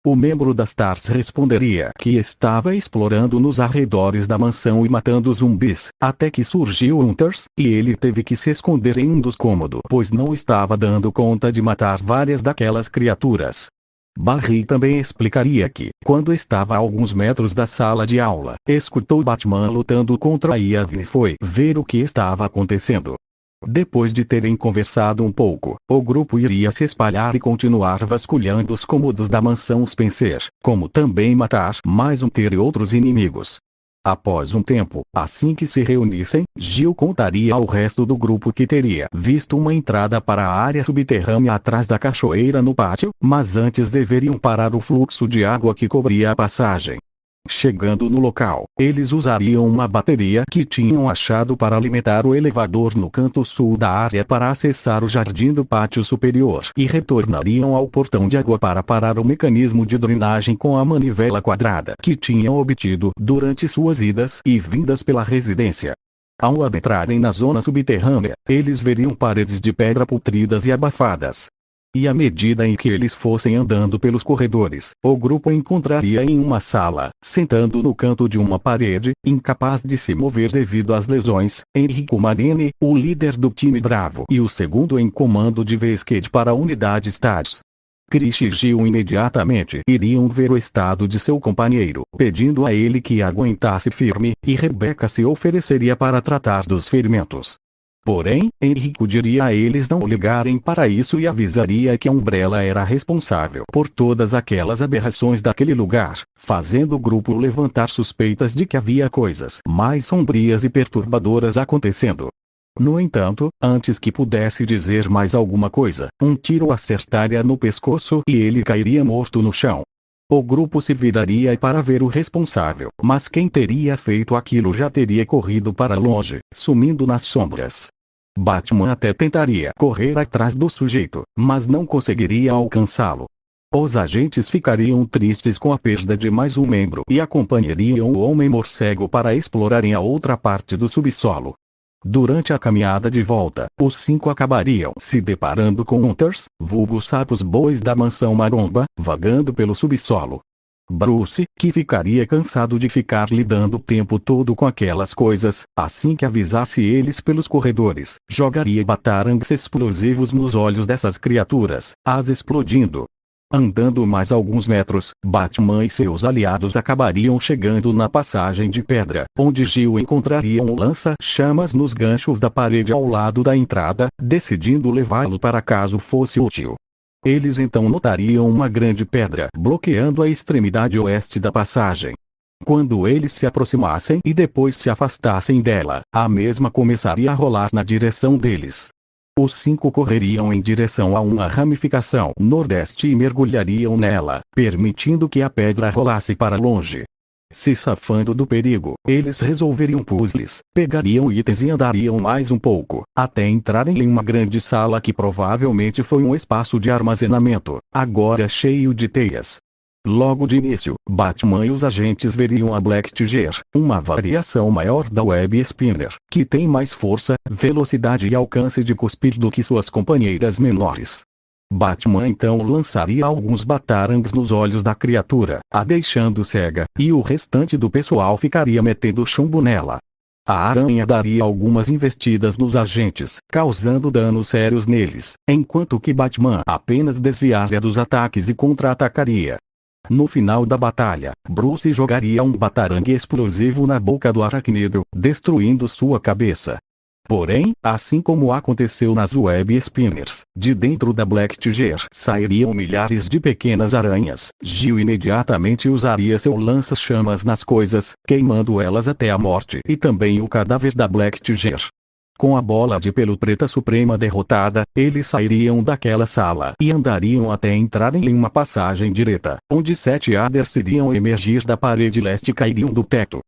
O membro das TARS responderia que estava explorando nos arredores da mansão e matando zumbis, até que surgiu Hunters, e ele teve que se esconder em um dos cômodos, pois não estava dando conta de matar várias daquelas criaturas. Barry também explicaria que, quando estava a alguns metros da sala de aula, escutou Batman lutando contra Evelyn e foi ver o que estava acontecendo. Depois de terem conversado um pouco, o grupo iria se espalhar e continuar vasculhando os cômodos da mansão Spencer, como também matar mais e outros inimigos. Após um tempo, assim que se reunissem, Gil contaria ao resto do grupo que teria visto uma entrada para a área subterrânea atrás da cachoeira no pátio, mas antes deveriam parar o fluxo de água que cobria a passagem. Chegando no local, eles usariam uma bateria que tinham achado para alimentar o elevador no canto sul da área para acessar o jardim do pátio superior e retornariam ao portão de água para parar o mecanismo de drenagem com a manivela quadrada que tinham obtido durante suas idas e vindas pela residência. Ao adentrarem na zona subterrânea, eles veriam paredes de pedra putridas e abafadas. E à medida em que eles fossem andando pelos corredores, o grupo encontraria em uma sala, sentando no canto de uma parede, incapaz de se mover devido às lesões, Enrico Marini, o líder do time Bravo e o segundo em comando de Vesquete para a unidade Stars. Chris e Gil imediatamente iriam ver o estado de seu companheiro, pedindo a ele que aguentasse firme, e Rebecca se ofereceria para tratar dos ferimentos. Porém, Enrico diria a eles não ligarem para isso e avisaria que a Umbrella era responsável por todas aquelas aberrações daquele lugar, fazendo o grupo levantar suspeitas de que havia coisas mais sombrias e perturbadoras acontecendo. No entanto, antes que pudesse dizer mais alguma coisa, um tiro acertaria no pescoço e ele cairia morto no chão. O grupo se viraria para ver o responsável, mas quem teria feito aquilo já teria corrido para longe, sumindo nas sombras. Batman até tentaria correr atrás do sujeito, mas não conseguiria alcançá-lo. Os agentes ficariam tristes com a perda de mais um membro e acompanhariam o Homem-Morcego para explorarem a outra parte do subsolo. Durante a caminhada de volta, os 5 acabariam se deparando com Hunters, vulgos sapos bois da mansão Maromba, vagando pelo subsolo. Bruce, que ficaria cansado de ficar lidando o tempo todo com aquelas coisas, assim que avisasse eles pelos corredores, jogaria batarangues explosivos nos olhos dessas criaturas, as explodindo. Andando mais alguns metros, Batman e seus aliados acabariam chegando na passagem de pedra, onde Gil encontraria um lança-chamas nos ganchos da parede ao lado da entrada, decidindo levá-lo para caso fosse útil. Eles então notariam uma grande pedra bloqueando a extremidade oeste da passagem. Quando eles se aproximassem e depois se afastassem dela, a mesma começaria a rolar na direção deles. Os 5 correriam em direção a uma ramificação nordeste e mergulhariam nela, permitindo que a pedra rolasse para longe. Se safando do perigo, eles resolveriam puzzles, pegariam itens e andariam mais um pouco, até entrarem em uma grande sala que provavelmente foi um espaço de armazenamento, agora cheio de teias. Logo de início, Batman e os agentes veriam a Black Tiger, uma variação maior da Web Spinner, que tem mais força, velocidade e alcance de cuspir do que suas companheiras menores. Batman então lançaria alguns batarangues nos olhos da criatura, a deixando cega, e o restante do pessoal ficaria metendo chumbo nela. A aranha daria algumas investidas nos agentes, causando danos sérios neles, enquanto que Batman apenas desviaria dos ataques e contra-atacaria. No final da batalha, Bruce jogaria um batarangue explosivo na boca do aracnídeo, destruindo sua cabeça. Porém, assim como aconteceu nas Web Spinners, de dentro da Black Tiger sairiam milhares de pequenas aranhas. Gil imediatamente usaria seu lança-chamas nas coisas, queimando elas até a morte e também o cadáver da Black Tiger. Com a bola de pelo preta suprema derrotada, eles sairiam daquela sala e andariam até entrarem em uma passagem direta, onde 7 Adders iriam emergir da parede leste e cairiam do teto.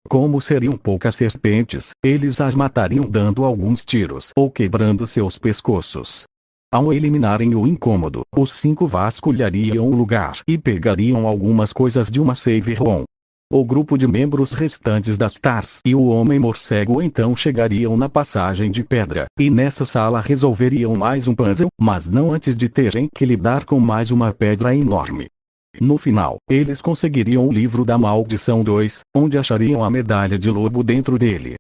Como seriam poucas serpentes, eles as matariam dando alguns tiros ou quebrando seus pescoços. Ao eliminarem o incômodo, os 5 vasculhariam o lugar e pegariam algumas coisas de uma save room. O grupo de membros restantes das Stars e o Homem-Morcego então chegariam na passagem de pedra, e nessa sala resolveriam mais um puzzle, mas não antes de terem que lidar com mais uma pedra enorme. No final, eles conseguiriam o livro da Maldição 2, onde achariam a medalha de lobo dentro dele.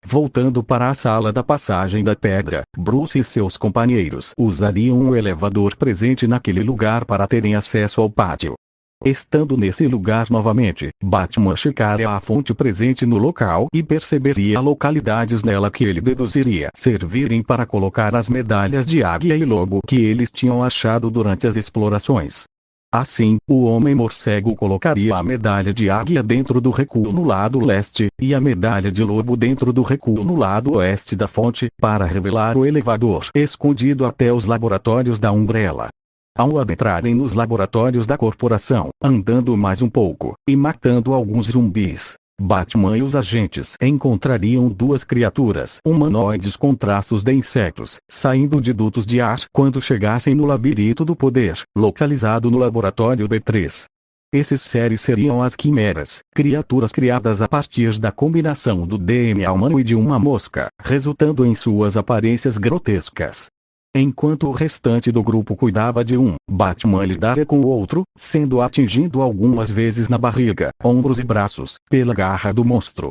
Voltando para a sala da passagem da pedra, Bruce e seus companheiros usariam o elevador presente naquele lugar para terem acesso ao pátio. Estando nesse lugar novamente, Batman checaria a fonte presente no local e perceberia localidades nela que ele deduziria servirem para colocar as medalhas de águia e lobo que eles tinham achado durante as explorações. Assim, o Homem-Morcego colocaria a medalha de águia dentro do recuo no lado leste, e a medalha de lobo dentro do recuo no lado oeste da fonte, para revelar o elevador escondido até os laboratórios da Umbrella. Ao adentrarem nos laboratórios da corporação, andando mais um pouco, e matando alguns zumbis, Batman e os agentes encontrariam duas criaturas humanoides com traços de insetos, saindo de dutos de ar quando chegassem no labirinto do poder, localizado no laboratório B3. Esses seres seriam as quimeras, criaturas criadas a partir da combinação do DNA humano e de uma mosca, resultando em suas aparências grotescas. Enquanto o restante do grupo cuidava de um, Batman lidara com o outro, sendo atingido algumas vezes na barriga, ombros e braços, pela garra do monstro.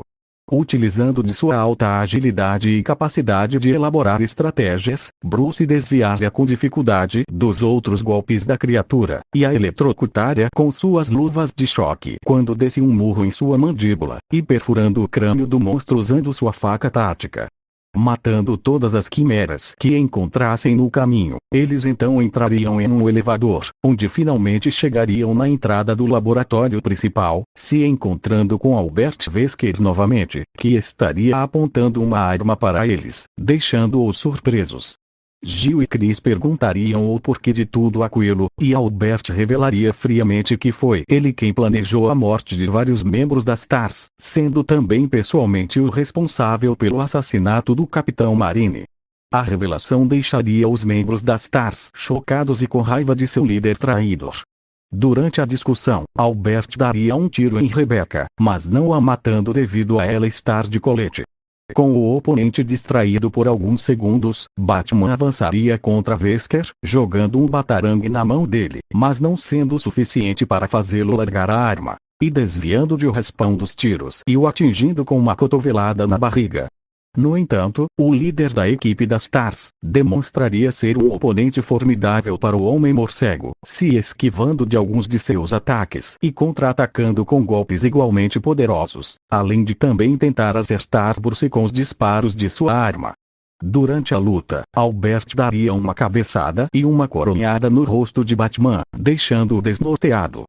Utilizando de sua alta agilidade e capacidade de elaborar estratégias, Bruce desviaria com dificuldade dos outros golpes da criatura, e a eletrocutaria com suas luvas de choque quando desse um murro em sua mandíbula, e perfurando o crânio do monstro usando sua faca tática. Matando todas as quimeras que encontrassem no caminho, eles então entrariam em um elevador, onde finalmente chegariam na entrada do laboratório principal, se encontrando com Albert Wesker novamente, que estaria apontando uma arma para eles, deixando-os surpresos. Jill e Chris perguntariam o porquê de tudo aquilo, e Albert revelaria friamente que foi ele quem planejou a morte de vários membros das STARS, sendo também pessoalmente o responsável pelo assassinato do Capitão Marine. A revelação deixaria os membros das STARS chocados e com raiva de seu líder traidor. Durante a discussão, Albert daria um tiro em Rebecca, mas não a matando devido a ela estar de colete. Com o oponente distraído por alguns segundos, Batman avançaria contra Wesker, jogando um batarangue na mão dele, mas não sendo suficiente para fazê-lo largar a arma, e desviando de o raspão dos tiros e o atingindo com uma cotovelada na barriga. No entanto, o líder da equipe das STARS demonstraria ser um oponente formidável para o Homem-Morcego, se esquivando de alguns de seus ataques e contra-atacando com golpes igualmente poderosos, além de também tentar acertar Bruce com os disparos de sua arma. Durante a luta, Albert daria uma cabeçada e uma coronhada no rosto de Batman, deixando-o desnorteado.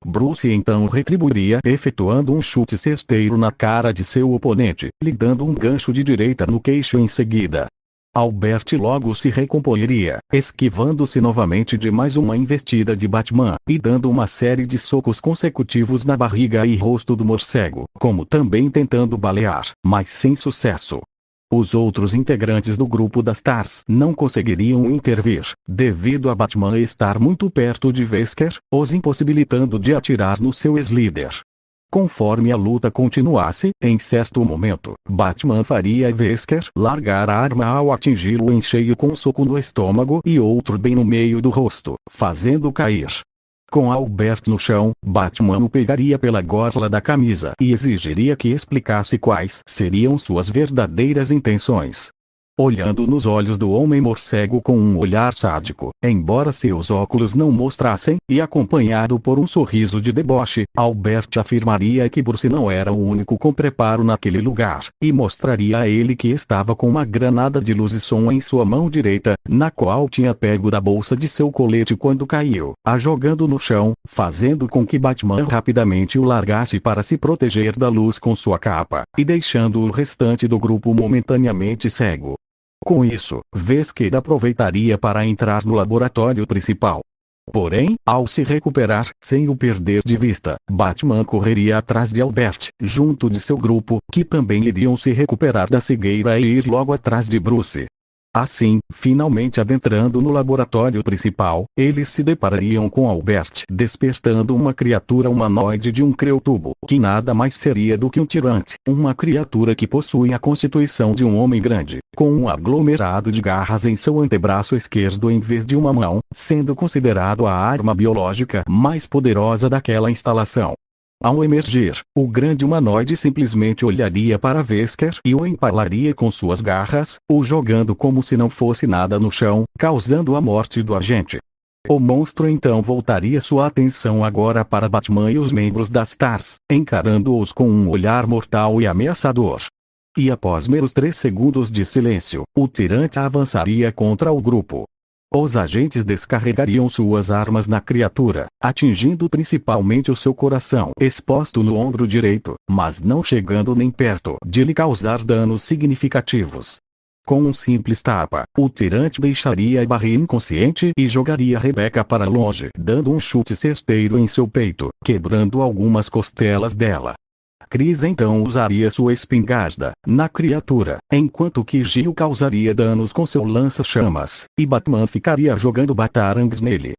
Bruce então retribuiria efetuando um chute certeiro na cara de seu oponente, lhe dando um gancho de direita no queixo em seguida. Albert logo se recomporia, esquivando-se novamente de mais uma investida de Batman, e dando uma série de socos consecutivos na barriga e rosto do morcego, como também tentando balear, mas sem sucesso. Os outros integrantes do grupo das STARS não conseguiriam intervir, devido a Batman estar muito perto de Wesker, os impossibilitando de atirar no seu ex-líder. Conforme a luta continuasse, em certo momento, Batman faria Wesker largar a arma ao atingi-lo em cheio com um soco no estômago e outro bem no meio do rosto, fazendo-o cair. Com Albert no chão, Batman o pegaria pela gola da camisa e exigiria que explicasse quais seriam suas verdadeiras intenções. Olhando nos olhos do Homem-Morcego com um olhar sádico, embora seus óculos não mostrassem, e acompanhado por um sorriso de deboche, Albert afirmaria que Bruce não era o único com preparo naquele lugar, e mostraria a ele que estava com uma granada de luz e som em sua mão direita, na qual tinha pego da bolsa de seu colete quando caiu, a jogando no chão, fazendo com que Batman rapidamente o largasse para se proteger da luz com sua capa, e deixando o restante do grupo momentaneamente cego. Com isso, Wesker aproveitaria para entrar no laboratório principal. Porém, ao se recuperar, sem o perder de vista, Batman correria atrás de Albert, junto de seu grupo, que também iriam se recuperar da cegueira e ir logo atrás de Bruce. Assim, finalmente adentrando no laboratório principal, eles se deparariam com Albert despertando uma criatura humanoide de um creutubo, que nada mais seria do que um tirante, uma criatura que possui a constituição de um homem grande, com um aglomerado de garras em seu antebraço esquerdo em vez de uma mão, sendo considerado a arma biológica mais poderosa daquela instalação. Ao emergir, o grande humanoide simplesmente olharia para Wesker e o empalaria com suas garras, o jogando como se não fosse nada no chão, causando a morte do agente. O monstro então voltaria sua atenção agora para Batman e os membros das TARS, encarando-os com um olhar mortal e ameaçador. E após meros 3 segundos de silêncio, o tirante avançaria contra o grupo. Os agentes descarregariam suas armas na criatura, atingindo principalmente o seu coração exposto no ombro direito, mas não chegando nem perto de lhe causar danos significativos. Com um simples tapa, o tirante deixaria Barry inconsciente e jogaria Rebecca para longe, dando um chute certeiro em seu peito, quebrando algumas costelas dela. Chris então usaria sua espingarda na criatura, enquanto que Gil causaria danos com seu lança-chamas, e Batman ficaria jogando batarangues nele.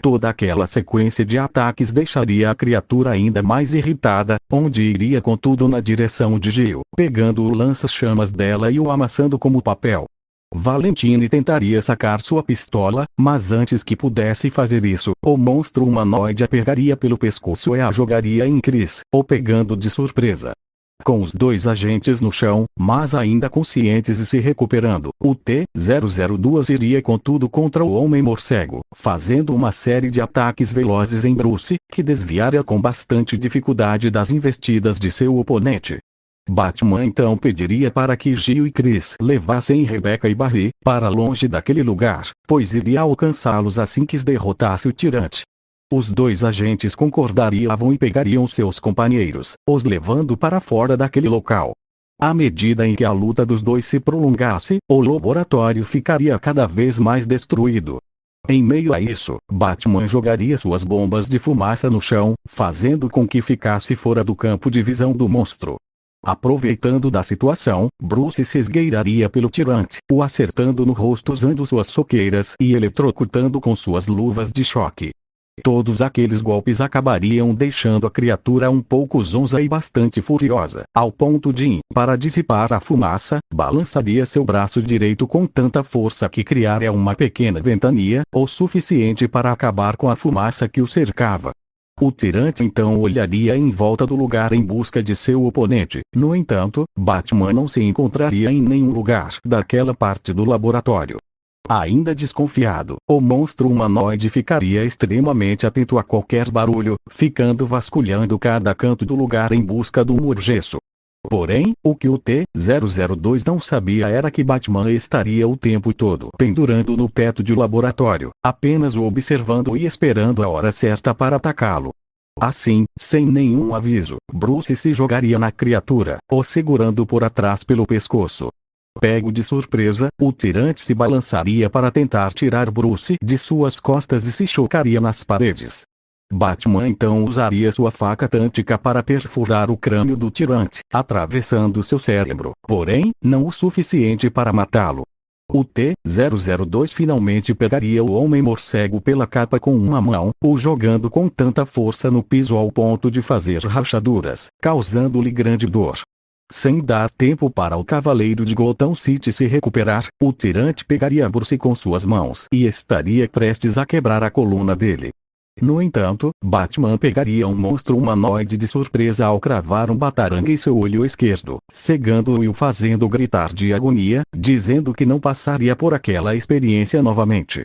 Toda aquela sequência de ataques deixaria a criatura ainda mais irritada, onde iria com tudo na direção de Gil, pegando o lança-chamas dela e o amassando como papel. Valentine tentaria sacar sua pistola, mas antes que pudesse fazer isso, o monstro humanoide a pegaria pelo pescoço e a jogaria em Chris, o pegando de surpresa. Com os 2 agentes no chão, mas ainda conscientes e se recuperando, o T-002 iria com tudo contra o Homem-Morcego, fazendo uma série de ataques velozes em Bruce, que desviaria com bastante dificuldade das investidas de seu oponente. Batman então pediria para que Gil e Chris levassem Rebecca e Barry para longe daquele lugar, pois iria alcançá-los assim que derrotasse o tirante. Os 2 agentes concordariam e pegariam seus companheiros, os levando para fora daquele local. À medida em que a luta dos 2 se prolongasse, o laboratório ficaria cada vez mais destruído. Em meio a isso, Batman jogaria suas bombas de fumaça no chão, fazendo com que ficasse fora do campo de visão do monstro. Aproveitando da situação, Bruce se esgueiraria pelo tirante, o acertando no rosto usando suas soqueiras e eletrocutando com suas luvas de choque. Todos aqueles golpes acabariam deixando a criatura um pouco zonza e bastante furiosa, ao ponto de, para dissipar a fumaça, balançaria seu braço direito com tanta força que criaria uma pequena ventania, o suficiente para acabar com a fumaça que o cercava. O tirante então olharia em volta do lugar em busca de seu oponente. No entanto, Batman não se encontraria em nenhum lugar daquela parte do laboratório. Ainda desconfiado, o monstro humanoide ficaria extremamente atento a qualquer barulho, ficando vasculhando cada canto do lugar em busca do Murgesso. Porém, o que o T-002 não sabia era que Batman estaria o tempo todo pendurando no teto do laboratório, apenas o observando e esperando a hora certa para atacá-lo. Assim, sem nenhum aviso, Bruce se jogaria na criatura, o segurando por atrás pelo pescoço. Pego de surpresa, o tirante se balançaria para tentar tirar Bruce de suas costas e se chocaria nas paredes. Batman então usaria sua faca tântica para perfurar o crânio do tirante, atravessando seu cérebro, porém, não o suficiente para matá-lo. O T-002 finalmente pegaria o Homem-Morcego pela capa com uma mão, o jogando com tanta força no piso ao ponto de fazer rachaduras, causando-lhe grande dor. Sem dar tempo para o Cavaleiro de Gotham City se recuperar, o tirante pegaria Bruce com suas mãos e estaria prestes a quebrar a coluna dele. No entanto, Batman pegaria um monstro humanoide de surpresa ao cravar um batarangue em seu olho esquerdo, cegando-o e o fazendo gritar de agonia, dizendo que não passaria por aquela experiência novamente.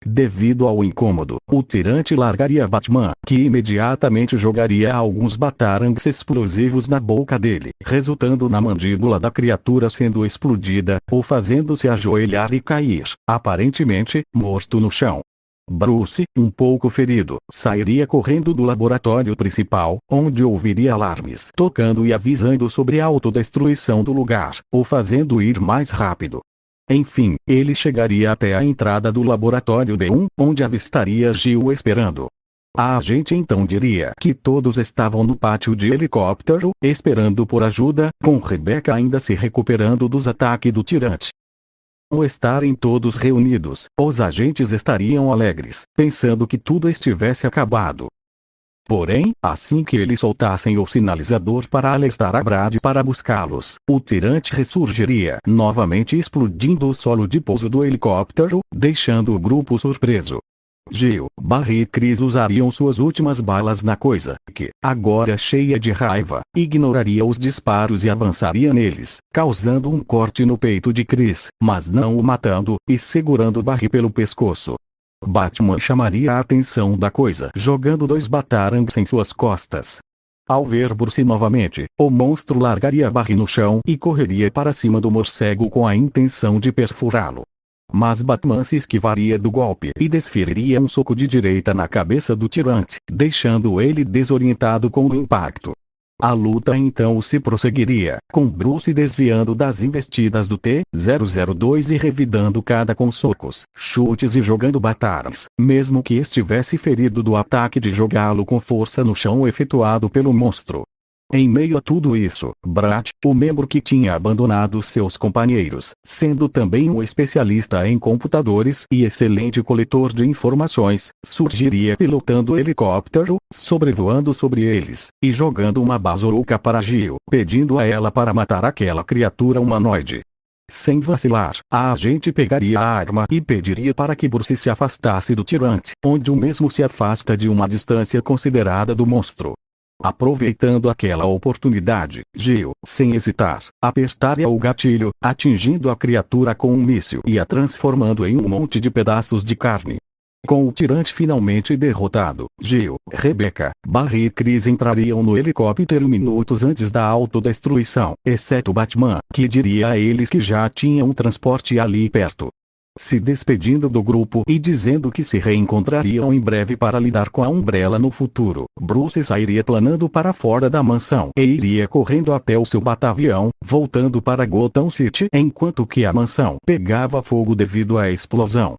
Devido ao incômodo, o tirante largaria Batman, que imediatamente jogaria alguns batarangues explosivos na boca dele, resultando na mandíbula da criatura sendo explodida, ou fazendo-se ajoelhar e cair, aparentemente, morto no chão. Bruce, um pouco ferido, sairia correndo do laboratório principal, onde ouviria alarmes tocando e avisando sobre a autodestruição do lugar, o fazendo ir mais rápido. Enfim, ele chegaria até a entrada do laboratório D1, onde avistaria Gil esperando. A agente então diria que todos estavam no pátio de helicóptero, esperando por ajuda, com Rebecca ainda se recuperando dos ataques do tirante. Ao estarem todos reunidos, os agentes estariam alegres, pensando que tudo estivesse acabado. Porém, assim que eles soltassem o sinalizador para alertar a Brad para buscá-los, o tirante ressurgiria novamente explodindo o solo de pouso do helicóptero, deixando o grupo surpreso. Gil, Barry e Chris usariam suas últimas balas na coisa, que, agora cheia de raiva, ignoraria os disparos e avançaria neles, causando um corte no peito de Chris, mas não o matando, e segurando Barry pelo pescoço. Batman chamaria a atenção da coisa jogando 2 batarangs em suas costas. Ao ver Bruce novamente, o monstro largaria Barry no chão e correria para cima do morcego com a intenção de perfurá-lo. Mas Batman se esquivaria do golpe e desferiria um soco de direita na cabeça do tirante, deixando ele desorientado com o impacto. A luta então se prosseguiria, com Bruce desviando das investidas do T-002 e revidando cada com socos, chutes e jogando batarangs, mesmo que estivesse ferido do ataque de jogá-lo com força no chão efetuado pelo monstro. Em meio a tudo isso, Brat, o membro que tinha abandonado seus companheiros, sendo também um especialista em computadores e excelente coletor de informações, surgiria pilotando o helicóptero, sobrevoando sobre eles, e jogando uma bazuca para Jill, pedindo a ela para matar aquela criatura humanoide. Sem vacilar, a agente pegaria a arma e pediria para que Bruce se afastasse do tirante, onde o mesmo se afasta de uma distância considerada do monstro. Aproveitando aquela oportunidade, Jill, sem hesitar, apertaria o gatilho, atingindo a criatura com um míssil e a transformando em um monte de pedaços de carne. Com o tirante finalmente derrotado, Jill, Rebecca, Barry e Chris entrariam no helicóptero minutos antes da autodestruição, exceto Batman, que diria a eles que já tinha um transporte ali perto. Se despedindo do grupo e dizendo que se reencontrariam em breve para lidar com a Umbrella no futuro, Bruce sairia planando para fora da mansão e iria correndo até o seu batavião, voltando para Gotham City enquanto que a mansão pegava fogo devido à explosão.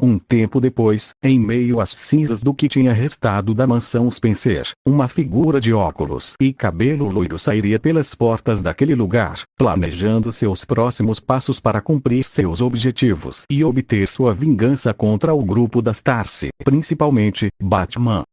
Um tempo depois, em meio às cinzas do que tinha restado da mansão Spencer, uma figura de óculos e cabelo loiro sairia pelas portas daquele lugar, planejando seus próximos passos para cumprir seus objetivos e obter sua vingança contra o grupo das Tarsi, principalmente Batman.